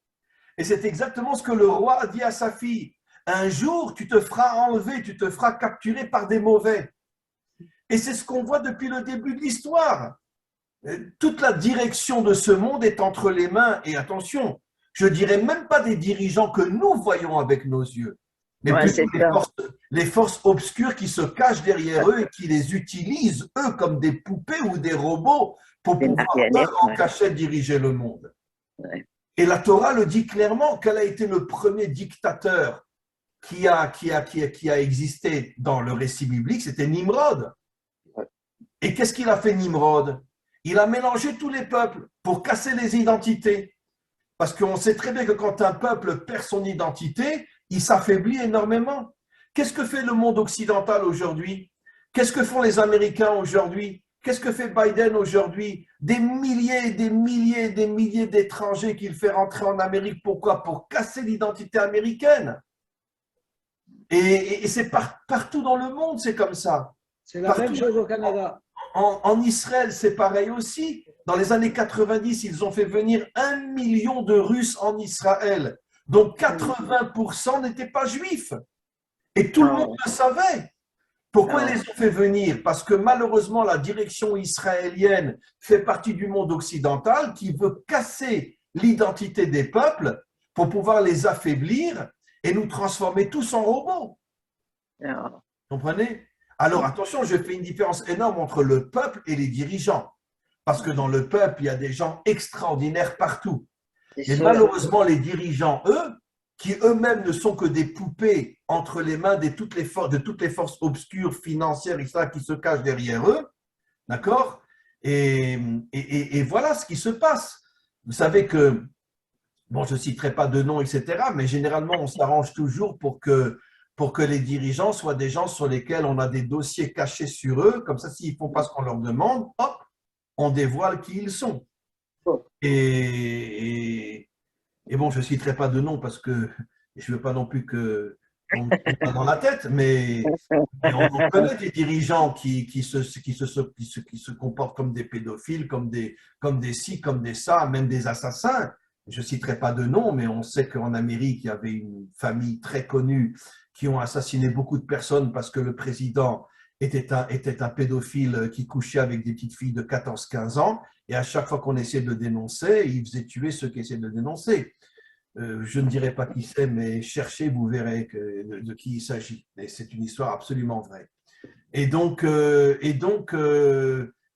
Et c'est exactement ce que le roi a dit à sa fille. Un jour, tu te feras enlever, tu te feras capturer par des mauvais. Et c'est ce qu'on voit depuis le début de l'histoire. Toute la direction de ce monde est entre les mains, et attention, je ne dirais même pas des dirigeants que nous voyons avec nos yeux, mais plutôt les forces obscures qui se cachent derrière eux et qui les utilisent, eux, comme des poupées ou des robots pour pouvoir, eux, en cachette, diriger le monde. Et la Torah le dit clairement, quel a été le premier dictateur qui a existé dans le récit biblique, c'était Nimrod. Et qu'est-ce qu'il a fait Nimrod? Il a mélangé tous les peuples pour casser les identités. Parce qu'on sait très bien que quand un peuple perd son identité, il s'affaiblit énormément. Qu'est-ce que fait le monde occidental aujourd'hui? Qu'est-ce que font les Américains aujourd'hui? Qu'est-ce que fait Biden aujourd'hui? Des milliers et des milliers et des milliers d'étrangers qu'il fait rentrer en Amérique. Pourquoi? Pour casser l'identité américaine. Et c'est partout dans le monde, c'est comme ça. C'est la même chose au Canada. En Israël, c'est pareil aussi. Dans les années 90, ils ont fait venir 1 million de Russes en Israël, dont 80% n'étaient pas juifs. Et tout le monde le savait. Pourquoi ils les ont fait venir? Parce que malheureusement, la direction israélienne fait partie du monde occidental qui veut casser l'identité des peuples pour pouvoir les affaiblir et nous transformer tous en robots. Vous comprenez? Alors attention, je fais une différence énorme entre le peuple et les dirigeants. Parce que dans le peuple, il y a des gens extraordinaires partout. Mais malheureusement, les dirigeants, eux, qui eux-mêmes ne sont que des poupées entre les mains de toutes les forces obscures financières, etc., qui se cachent derrière eux, d'accord, et voilà ce qui se passe. Vous savez que, bon, je ne citerai pas de nom, etc., mais généralement, on s'arrange toujours pour que les dirigeants soient des gens sur lesquels on a des dossiers cachés sur eux, comme ça, s'ils ne font pas ce qu'on leur demande, hop, on dévoile qui ils sont. Et bon, je ne citerai pas de nom parce que je ne veux pas non plus qu'on me mette pas dans la tête, mais on connaît des dirigeants qui se comportent comme des pédophiles, comme des ci, comme des ça, même des assassins. Je ne citerai pas de nom, mais on sait qu'en Amérique, il y avait une famille très connue qui ont assassiné beaucoup de personnes parce que le président était un pédophile qui couchait avec des petites filles de 14-15 ans. Et à chaque fois qu'on essayait de le dénoncer, il faisait tuer ceux qui essayaient de le dénoncer. Je ne dirai pas qui c'est, mais cherchez, vous verrez de qui il s'agit. Et c'est une histoire absolument vraie. Et donc,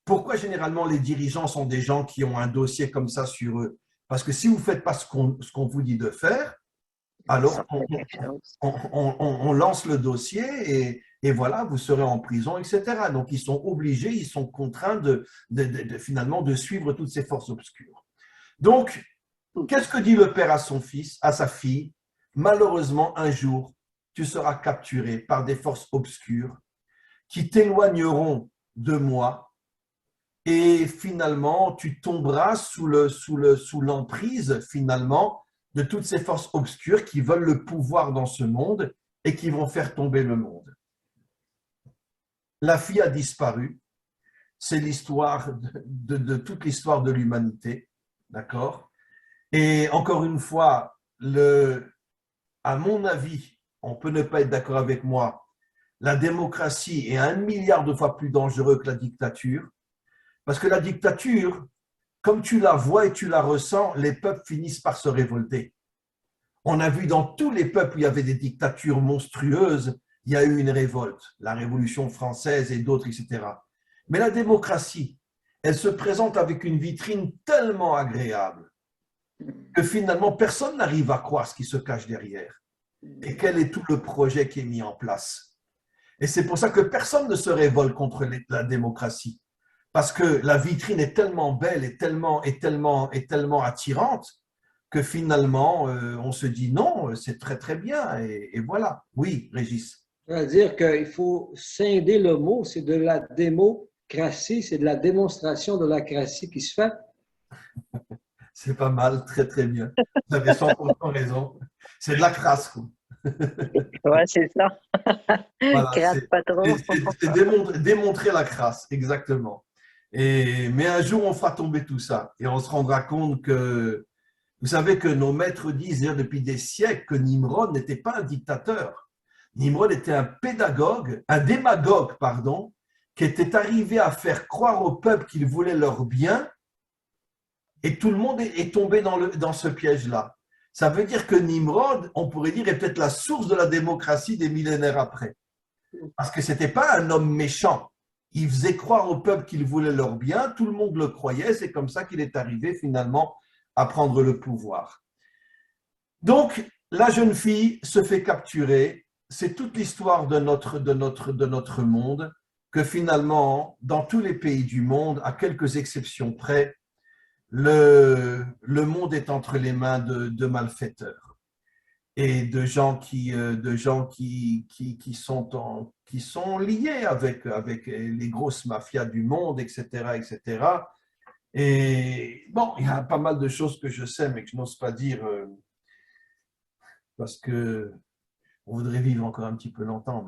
pourquoi généralement les dirigeants sont des gens qui ont un dossier comme ça sur eux? Parce que si vous ne faites pas ce qu'on vous dit de faire, alors on lance le dossier et voilà, vous serez en prison, etc. Donc, ils sont obligés, ils sont contraints finalement de suivre toutes ces forces obscures. Donc, qu'est-ce que dit le père à son fils, à sa fille? Malheureusement, un jour, tu seras capturé par des forces obscures qui t'éloigneront de moi et finalement, tu tomberas sous l'emprise, finalement, de toutes ces forces obscures qui veulent le pouvoir dans ce monde et qui vont faire tomber le monde. La fille a disparu. C'est l'histoire de toute l'histoire de l'humanité, d'accord? Et encore une fois, à mon avis, on peut ne pas être d'accord avec moi, la démocratie est 1 milliard de fois plus dangereux que la dictature, parce que la dictature, comme tu la vois et tu la ressens, les peuples finissent par se révolter. On a vu dans tous les peuples où il y avait des dictatures monstrueuses, il y a eu une révolte, la Révolution française et d'autres, etc. Mais la démocratie, elle se présente avec une vitrine tellement agréable que finalement, personne n'arrive à croire ce qui se cache derrière et quel est tout le projet qui est mis en place. Et c'est pour ça que personne ne se révolte contre la démocratie, parce que la vitrine est tellement belle et tellement attirante que finalement, on se dit non, c'est très très bien, et voilà. Oui, Régis. C'est-à-dire qu'il faut scinder le mot, c'est de la démocratie, c'est de la démonstration de la cratie qui se fait. C'est pas mal, très très bien. Vous avez 100% raison. C'est de la crasse, quoi. Ouais, c'est ça. Voilà, Crasse pas trop. c'est démontrer la crasse, exactement. Mais un jour, on fera tomber tout ça et on se rendra compte que, vous savez que nos maîtres disent depuis des siècles que Nimrod n'était pas un dictateur. Nimrod était un démagogue, pardon, qui était arrivé à faire croire au peuple qu'il voulait leur bien, et tout le monde est tombé dans ce piège-là. Ça veut dire que Nimrod, on pourrait dire, est peut-être la source de la démocratie des millénaires après. Parce que ce n'était pas un homme méchant. Il faisait croire au peuple qu'il voulait leur bien, tout le monde le croyait, c'est comme ça qu'il est arrivé finalement à prendre le pouvoir. Donc, la jeune fille se fait capturer. C'est toute l'histoire de notre monde, que finalement, dans tous les pays du monde, à quelques exceptions près, le monde est entre les mains de malfaiteurs et de gens qui sont liés avec les grosses mafias du monde, etc., etc. Et bon, il y a pas mal de choses que je sais, mais que je n'ose pas dire parce que on voudrait vivre encore un petit peu longtemps,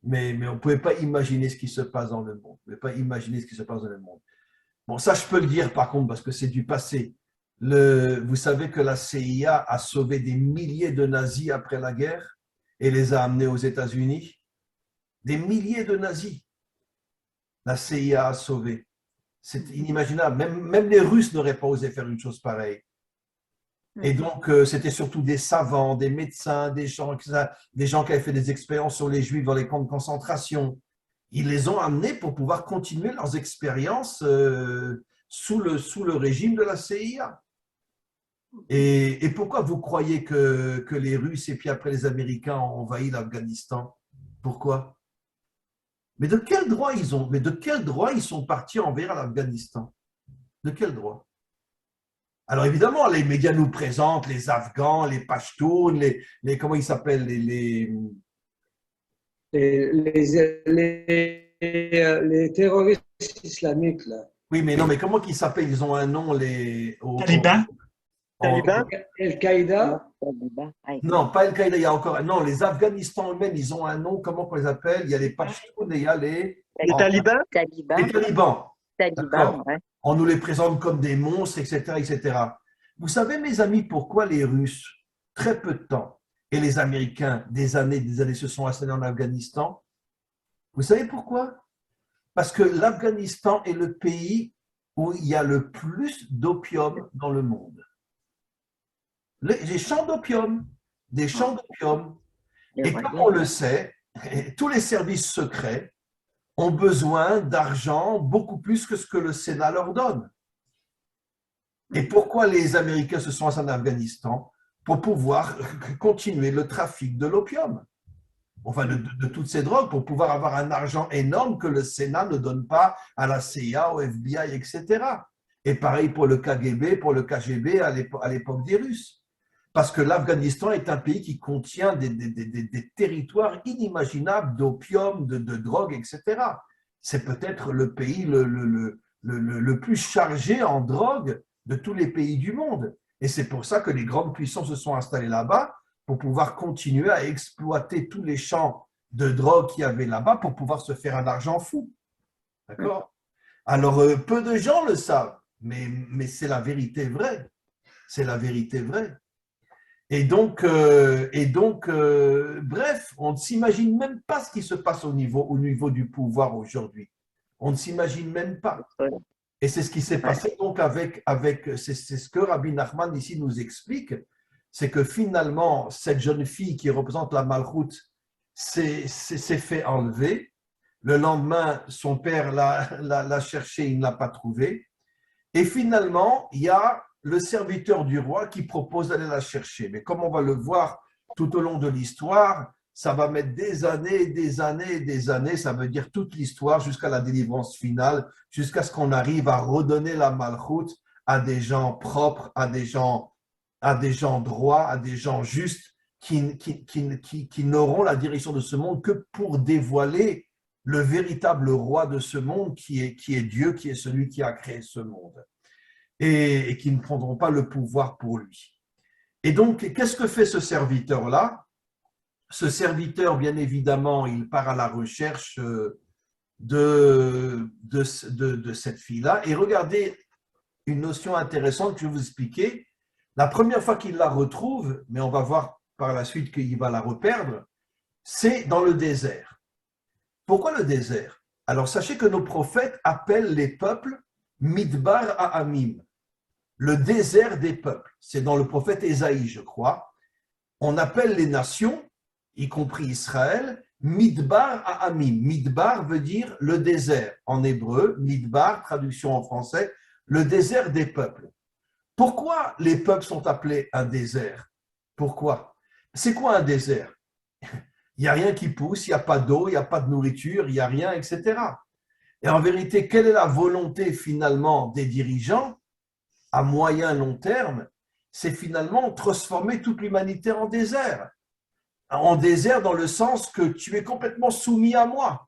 mais on ne pouvait pas imaginer ce qui se passe dans le monde. On ne pouvait pas imaginer ce qui se passe dans le monde. Bon, ça, je peux le dire par contre, parce que c'est du passé. Vous savez que la CIA a sauvé des milliers de nazis après la guerre et les a amenés aux États-Unis. Des milliers de nazis. La CIA a sauvé. C'est inimaginable. Même les Russes n'auraient pas osé faire une chose pareille. Et donc, c'était surtout des savants, des médecins, des gens qui avaient fait des expériences sur les Juifs dans les camps de concentration. Ils les ont amenés pour pouvoir continuer leurs expériences sous le régime de la CIA. Et pourquoi vous croyez que les Russes et puis après les Américains ont envahi l'Afghanistan? Pourquoi? Mais de quel droit ils sont partis envers l'Afghanistan? De quel droit? Alors évidemment, les médias nous présentent les Afghans, les Pashtuns, comment ils s'appellent, les terroristes islamiques, là. Oui, mais non, mais comment ils s'appellent? Ils ont un nom, Talibans. Talibans. Al-Qaïda. Non, pas Al-Qaïda, il y a encore. Non, les Afghanistan eux-mêmes, ils ont un nom, comment on les appelle? Il y a les Pashtuns et il y a les Talibans. les talibans. Talibans, ouais. On nous les présente comme des monstres, etc., etc. Vous savez, mes amis, pourquoi les Russes, très peu de temps, et les Américains, des années, se sont installés en Afghanistan? Vous savez pourquoi? Parce que l'Afghanistan est le pays où il y a le plus d'opium dans le monde. Les champs d'opium, des champs d'opium. Et comme on le sait, tous les services secrets ont besoin d'argent beaucoup plus que ce que le Sénat leur donne. Et pourquoi les Américains se sont installés en Afghanistan? Pour pouvoir continuer le trafic de l'opium, enfin de toutes ces drogues, pour pouvoir avoir un argent énorme que le Sénat ne donne pas à la CIA, au FBI, etc. Et pareil pour le KGB, à l'époque des Russes. Parce que l'Afghanistan est un pays qui contient des territoires inimaginables d'opium, de drogue, etc. C'est peut-être le pays le plus chargé en drogue de tous les pays du monde. Et c'est pour ça que les grandes puissances se sont installées là-bas pour pouvoir continuer à exploiter tous les champs de drogue qu'il y avait là-bas pour pouvoir se faire un argent fou. D'accord? Alors, peu de gens le savent, mais c'est la vérité vraie. C'est la vérité vraie. Et donc, bref, on ne s'imagine même pas ce qui se passe au niveau du pouvoir aujourd'hui. On ne s'imagine même pas. Et c'est ce qui s'est passé donc c'est ce que Rabbi Nachman ici nous explique, c'est que finalement, cette jeune fille qui représente la Malchoute s'est fait enlever. Le lendemain, son père l'a cherché, il ne l'a pas trouvé. Et finalement, il y a le serviteur du roi qui propose d'aller la chercher. Mais comme on va le voir tout au long de l'histoire, ça va mettre des années, des années, des années, ça veut dire toute l'histoire jusqu'à la délivrance finale, jusqu'à ce qu'on arrive à redonner la malchoute à des gens propres, à des gens droits, à des gens justes qui n'auront la direction de ce monde que pour dévoiler le véritable roi de ce monde qui est Dieu, qui est celui qui a créé ce monde. Et qui ne prendront pas le pouvoir pour lui. Et donc, qu'est-ce que fait ce serviteur-là? Ce serviteur, bien évidemment, il part à la recherche de cette fille-là. Et regardez une notion intéressante que je vais vous expliquer. La première fois qu'il la retrouve, mais on va voir par la suite qu'il va la reperdre, c'est dans le désert. Pourquoi le désert? Alors, sachez que nos prophètes appellent les peuples Midbar Ha'amim, le désert des peuples. C'est dans le prophète Ésaïe, je crois. On appelle les nations, y compris Israël, Midbar Ha'amim. Midbar veut dire le désert. En hébreu, Midbar, traduction en français, le désert des peuples. Pourquoi les peuples sont appelés un désert? Pourquoi? C'est quoi un désert? Il n'y a rien qui pousse, il n'y a pas d'eau, il n'y a pas de nourriture, il n'y a rien, etc. Et en vérité, quelle est la volonté finalement des dirigeants à moyen long terme? C'est finalement transformer toute l'humanité en désert. En désert dans le sens que tu es complètement soumis à moi.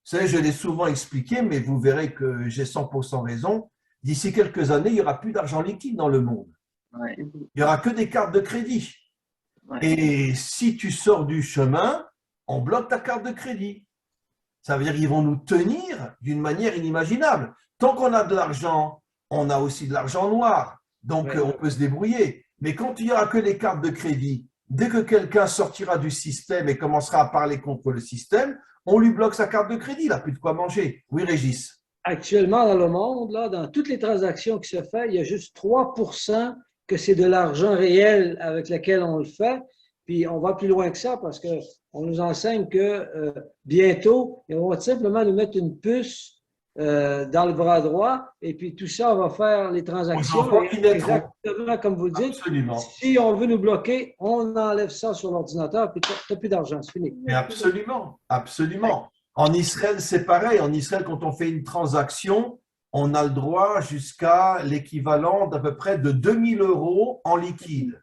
Vous savez, je l'ai souvent expliqué, mais vous verrez que j'ai 100% raison. D'ici quelques années, il n'y aura plus d'argent liquide dans le monde. Ouais. Il n'y aura que des cartes de crédit. Ouais. Et si tu sors du chemin, on bloque ta carte de crédit. Ça veut dire qu'ils vont nous tenir d'une manière inimaginable. Tant qu'on a de l'argent, on a aussi de l'argent noir. Donc, on peut se débrouiller. Mais quand il n'y aura que les cartes de crédit, dès que quelqu'un sortira du système et commencera à parler contre le système, on lui bloque sa carte de crédit. Il n'a plus de quoi manger. Oui, Régis? Actuellement, dans le monde, là, dans toutes les transactions qui se font, il y a juste 3% que c'est de l'argent réel avec lequel on le fait. Puis on va plus loin que ça parce qu'on nous enseigne que bientôt, ils vont simplement nous mettre une puce dans le bras droit, et puis tout ça, on va faire les transactions. enfants qui naîtront. Exactement comme vous le dites. Absolument. Si on veut nous bloquer, on enlève ça sur l'ordinateur, puis tu n'as plus d'argent, c'est fini. Mais absolument, absolument. En Israël, c'est pareil. En Israël, quand on fait une transaction, on a le droit jusqu'à l'équivalent d'à peu près de 2000 € en liquide.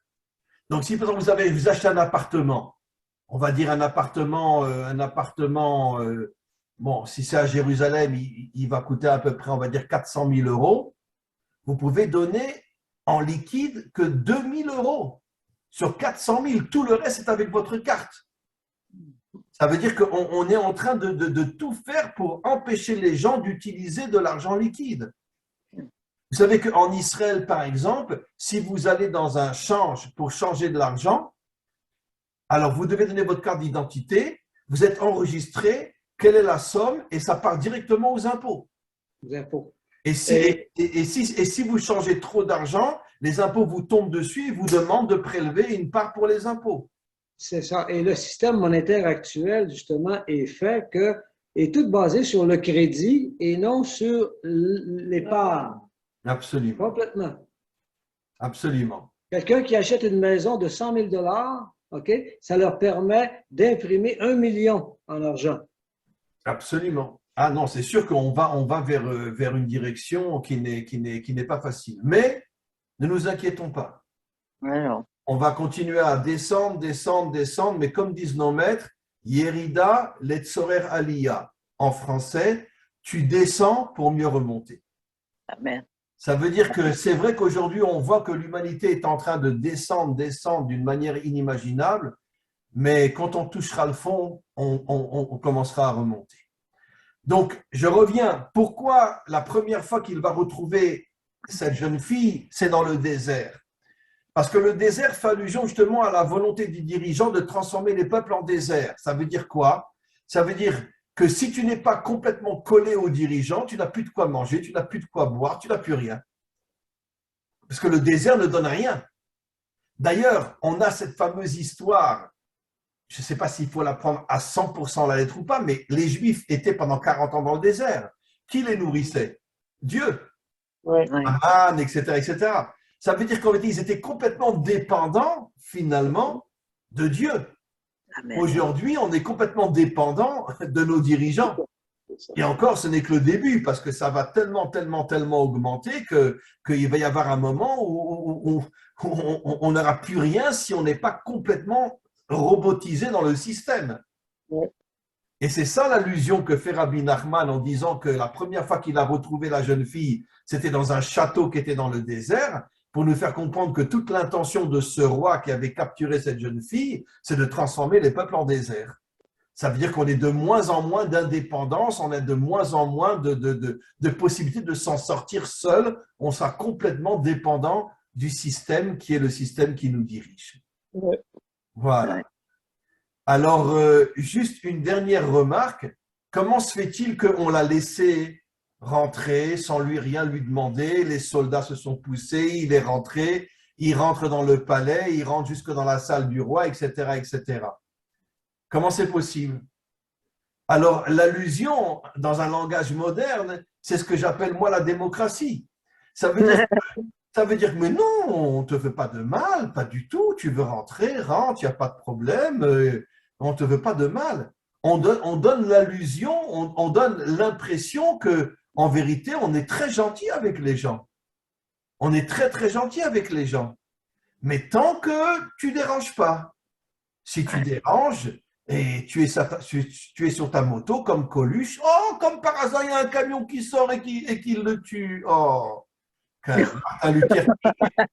Donc, si par exemple vous achetez un appartement, on va dire un appartement, bon, si c'est à Jérusalem, il va coûter à peu près, on va dire 400 000 €. Vous pouvez donner en liquide que 2000 € sur 400 000. Tout le reste est avec votre carte. Ça veut dire qu'on est en train de tout faire pour empêcher les gens d'utiliser de l'argent liquide. Vous savez qu'en Israël, par exemple, si vous allez dans un change pour changer de l'argent, alors vous devez donner votre carte d'identité, vous êtes enregistré, quelle est la somme, et ça part directement aux impôts. Les impôts. Et si vous changez trop d'argent, les impôts vous tombent dessus et vous demandent de prélever une part pour les impôts. C'est ça. Et le système monétaire actuel, justement, est tout basé sur le crédit et non sur l'épargne. Absolument. Complètement. Absolument. Quelqu'un qui achète une maison de 100 000 $, OK, ça leur permet d'imprimer 1 million en argent. Absolument. Ah non, c'est sûr qu'on va vers une direction qui n'est pas facile. Mais ne nous inquiétons pas. Alors, On va continuer à descendre, mais comme disent nos maîtres, Yerida letzorer aliyah. En français, tu descends pour mieux remonter. amen. Ça veut dire que c'est vrai qu'aujourd'hui, on voit que l'humanité est en train de descendre d'une manière inimaginable, mais quand on touchera le fond, on commencera à remonter. Donc, je reviens. Pourquoi la première fois qu'il va retrouver cette jeune fille, c'est dans le désert? Parce que le désert fait allusion justement à la volonté du dirigeant de transformer les peuples en désert. Ça veut dire quoi? Ça veut dire que si tu n'es pas complètement collé au dirigeant, tu n'as plus de quoi manger, tu n'as plus de quoi boire, tu n'as plus rien. Parce que le désert ne donne rien. D'ailleurs, on a cette fameuse histoire, je ne sais pas s'il faut la prendre à 100% la lettre ou pas, mais les Juifs étaient pendant 40 ans dans le désert. Qui les nourrissait? Dieu. Oui. Aman, etc., etc. Ça veut dire qu'en fait, ils étaient complètement dépendants, finalement, de Dieu. Amen. Aujourd'hui, on est complètement dépendant de nos dirigeants. Et encore, ce n'est que le début, parce que ça va tellement augmenter qu'il va y avoir un moment où on n'aura plus rien si on n'est pas complètement robotisé dans le système. Ouais. Et c'est ça l'allusion que fait Rabbi Nachman en disant que la première fois qu'il a retrouvé la jeune fille, c'était dans un château qui était dans le désert, pour nous faire comprendre que toute l'intention de ce roi qui avait capturé cette jeune fille, c'est de transformer les peuples en désert. Ça veut dire qu'on est de moins en moins d'indépendance, on a de moins en moins de possibilités de s'en sortir seul, on sera complètement dépendant du système qui est le système qui nous dirige. Ouais. Voilà. Ouais. Alors, juste une dernière remarque, comment se fait-il qu'on l'a laissé rentrer sans rien lui demander? Les soldats se sont poussés, il est rentré, il rentre dans le palais, il rentre jusque dans la salle du roi, etc., etc. Comment c'est possible? Alors, l'allusion, dans un langage moderne, c'est ce que j'appelle moi la démocratie. Ça veut dire que, mais non, on ne te fait pas de mal, pas du tout, tu veux rentrer, rentre, il n'y a pas de problème, on ne te veut pas de mal. On donne l'allusion, on donne l'impression que, en vérité, on est très gentil avec les gens. On est très gentil avec les gens. Mais tant que tu ne déranges pas. Si tu déranges et tu es sur ta moto comme Coluche, oh, comme par hasard, il y a un camion qui sort et qui le tue. Oh, Martin Luther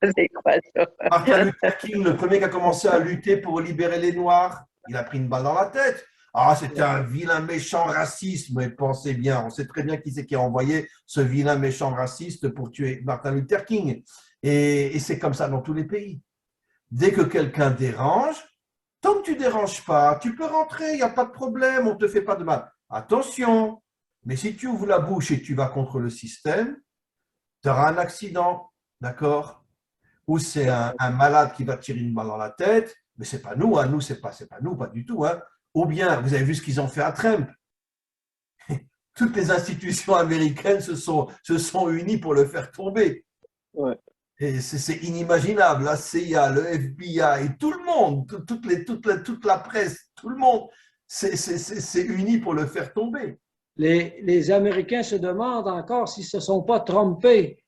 C'est quoi ça? Martin Luther King, le premier qui a commencé à lutter pour libérer les Noirs, il a pris une balle dans la tête. Ah, c'était un vilain méchant raciste, mais pensez bien, on sait très bien qui c'est qui a envoyé ce vilain méchant raciste pour tuer Martin Luther King. Et c'est comme ça dans tous les pays. Dès que quelqu'un dérange, tant que tu ne déranges pas, tu peux rentrer, il n'y a pas de problème, on ne te fait pas de mal. Attention, mais si tu ouvres la bouche et tu vas contre le système, tu auras un accident, d'accord? Ou c'est un malade qui va te tirer une balle dans la tête, mais ce n'est pas nous, hein, nous, c'est pas nous, pas du tout. Hein. Ou bien, vous avez vu ce qu'ils ont fait à Trump. toutes les institutions américaines se sont unies pour le faire tomber. Ouais. Et c'est inimaginable. La CIA, le FBI, tout le monde, toute la presse, tout le monde s'est uni pour le faire tomber. Les Américains se demandent encore s'ils ne se sont pas trompés.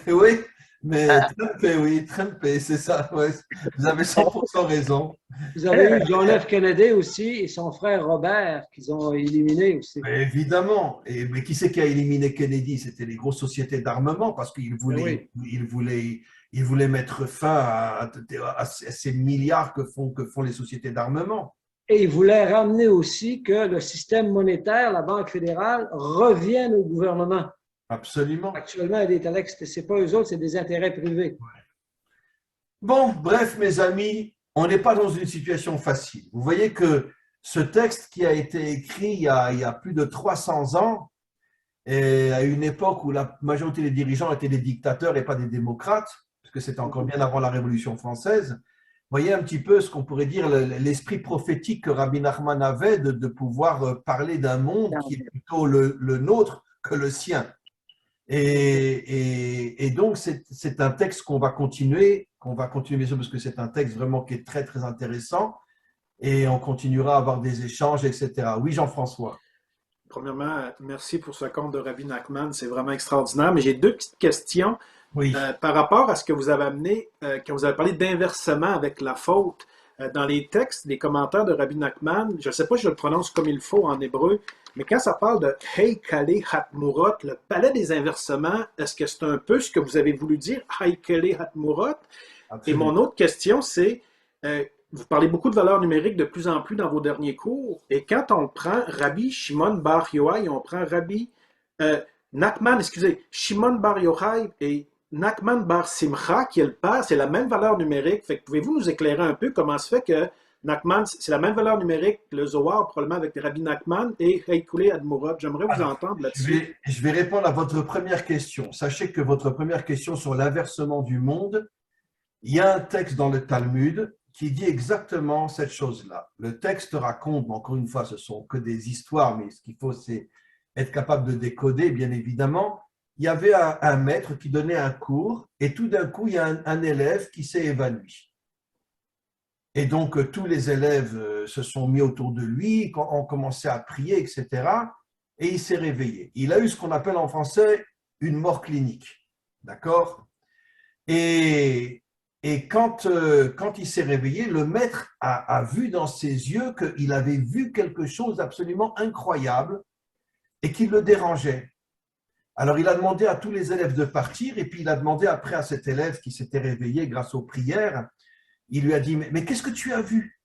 Oui, mais Trumpé, oui, Trumpé, c'est ça. Ouais. Vous avez 100% raison. Vous avez eu John F. Kennedy aussi et son frère Robert qu'ils ont éliminé aussi. Mais évidemment. Mais qui c'est qui a éliminé Kennedy? C'était les grosses sociétés d'armement parce qu'ils voulaient, ils voulaient mettre fin à ces milliards que font les sociétés d'armement. Et ils voulaient ramener aussi que le système monétaire, la Banque fédérale, revienne au gouvernement. Absolument. Actuellement, elle est à l'extérieur. Ce n'est pas eux autres, c'est des intérêts privés. Bon, bref, mes amis, on n'est pas dans une situation facile. Vous voyez que ce texte qui a été écrit il y a plus de 300 ans, et à une époque où la majorité des dirigeants étaient des dictateurs et pas des démocrates, parce que c'était encore bien avant la Révolution française, vous voyez un petit peu ce qu'on pourrait dire l'esprit prophétique que Rabbi Nachman avait de pouvoir parler d'un monde qui est plutôt le nôtre que le sien. Et donc, c'est un texte qu'on va continuer bien sûr, parce que c'est un texte vraiment qui est très, très intéressant et on continuera à avoir des échanges, etc. Oui, Jean-François. Premièrement, merci pour ce conte de Rabbi Nachman, c'est vraiment extraordinaire. Mais j'ai deux petites questions Oui. par rapport à ce que vous avez amené, quand vous avez parlé d'inversement avec la faute. Dans les textes, les commentaires de Rabbi Nachman, je ne sais pas si je le prononce comme il faut en hébreu, mais quand ça parle de Heikale Hatmurot, le palais des inversements, est-ce que c'est un peu ce que vous avez voulu dire, Heikale Hatmurot? Et mon autre question, c'est, vous parlez beaucoup de valeurs numériques de plus en plus dans vos derniers cours, et quand on prend Rabbi Shimon Bar Yochai, on prend Rabbi Nachman, Shimon Bar Yochai et Nachman Bar Simcha, qui est le père, c'est la même valeur numérique. Fait que pouvez-vous nous éclairer un peu comment se fait que Nachman, c'est la même valeur numérique que le Zohar, probablement avec Rabbi Nachman et Heikule Admurot. J'aimerais vous entendre là-dessus. Je vais répondre à votre première question. Sachez que votre première question sur l'inversement du monde, il y a un texte dans le Talmud qui dit exactement cette chose-là. Le texte raconte, encore une fois, ce sont que des histoires, mais ce qu'il faut, c'est être capable de décoder, bien évidemment. Il y avait un maître qui donnait un cours et tout d'un coup, il y a un élève qui s'est évanoui. Et donc, tous les élèves se sont mis autour de lui, ont commencé à prier, etc. Et il s'est réveillé. Il a eu ce qu'on appelle en français une mort clinique. D'accord? Et quand il s'est réveillé, le maître a vu dans ses yeux qu'il avait vu quelque chose d'absolument incroyable et qui le dérangeait. Alors, il a demandé à tous les élèves de partir et puis il a demandé après à cet élève qui s'était réveillé grâce aux prières, il lui a dit, mais qu'est-ce que tu as vu?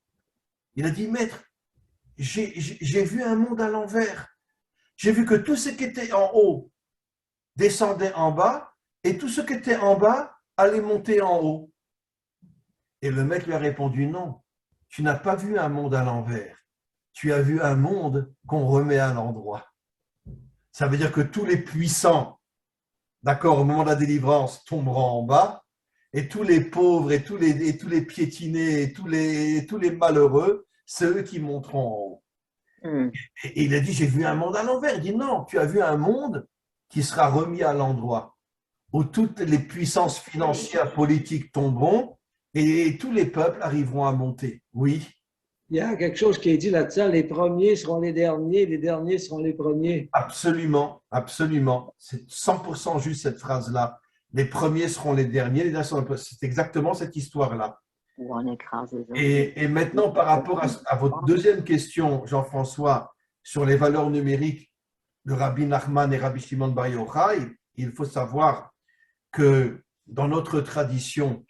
Il a dit, maître, j'ai vu un monde à l'envers. J'ai vu que tout ce qui était en haut descendait en bas et tout ce qui était en bas allait monter en haut. Et le maître lui a répondu, non, tu n'as pas vu un monde à l'envers. Tu as vu un monde qu'on remet à l'endroit. Ça veut dire que tous les puissants, d'accord, au moment de la délivrance, tomberont en bas, et tous les pauvres, et tous les piétinés, et tous les malheureux, c'est eux qui monteront en haut. Et il a dit, j'ai vu un monde à l'envers. Il dit, non, tu as vu un monde qui sera remis à l'endroit, où toutes les puissances financières, politiques tomberont, et tous les peuples arriveront à monter. Oui. Il y a quelque chose qui est dit là-dedans, les premiers seront les derniers seront les premiers. Absolument, absolument. C'est 100% juste cette phrase-là. Les premiers seront les derniers, les derniers seront les premiers. C'est exactement cette histoire-là. Et maintenant, par rapport à votre deuxième question, Jean-François, sur les valeurs numériques de Rabbi Nachman et Rabbi Shimon Bar Yochai, il faut savoir que dans notre tradition,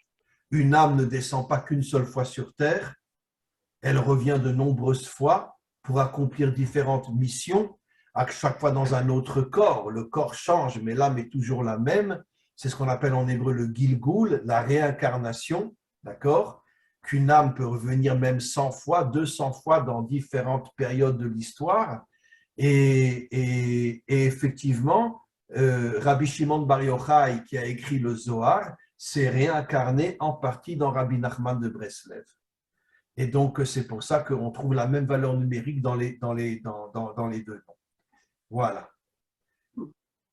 une âme ne descend pas qu'une seule fois sur terre. Elle revient de nombreuses fois pour accomplir différentes missions, à chaque fois dans un autre corps. Le corps change, mais l'âme est toujours la même. C'est ce qu'on appelle en hébreu le Gilgul, la réincarnation, d'accord? Qu'une âme peut revenir même 100 fois, 200 fois dans différentes périodes de l'histoire. Et effectivement, Rabbi Shimon Bar Yochai, qui a écrit le Zohar, s'est réincarné en partie dans Rabbi Nachman de Breslev. Et donc, c'est pour ça qu'on trouve la même valeur numérique dans les deux noms. Voilà.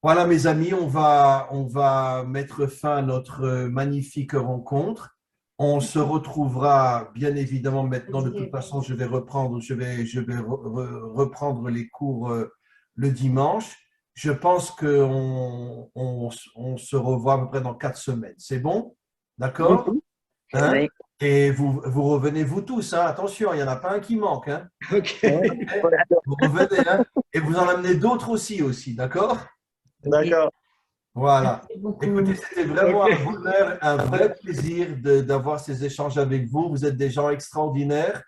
Voilà, mes amis, on va mettre fin à notre magnifique rencontre. On se retrouvera bien évidemment maintenant. De toute façon, je vais reprendre les cours le dimanche. Je pense qu'on on se revoit à peu près dans 4 semaines. C'est bon? D'accord? Hein? Oui. Et vous revenez, vous tous, hein? Attention, il n'y en a pas un qui manque. Hein? OK. Vous revenez, hein? Et vous en amenez d'autres aussi, d'accord? D'accord. Voilà. Merci beaucoup. Écoutez, c'était vraiment un bonheur, un vrai plaisir d'avoir ces échanges avec vous. Vous êtes des gens extraordinaires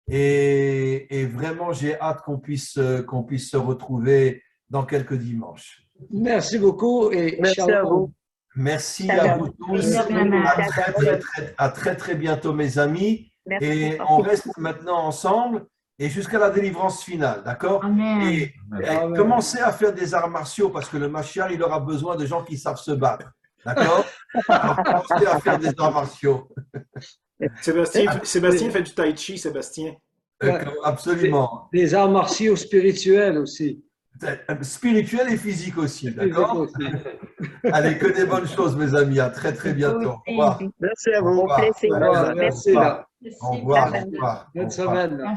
et vraiment, j'ai hâte qu'on puisse se retrouver dans quelques dimanches. Merci beaucoup et Merci à shalom. vous. Merci Shalom. à vous tous. Énormément. À très bientôt, mes amis. Merci. Et on reste maintenant ensemble et jusqu'à la délivrance finale, d'accord? Amen. Et Amen. commencez à faire des arts martiaux parce que le Mashiach, il aura besoin de gens qui savent se battre. D'accord? Alors, commencez à faire des arts martiaux. Sébastien fait du tai chi, Sébastien. Absolument. Des arts martiaux spirituels aussi. Spirituel et physique aussi, Physiques d'accord? aussi. Allez, que des bonnes choses, mes amis. À très bientôt. Au revoir. Merci à Au vous. revoir. Plaisir. Au revoir. Merci. là. Au revoir. Au Amen. revoir. Bonne Au revoir. semaine. là.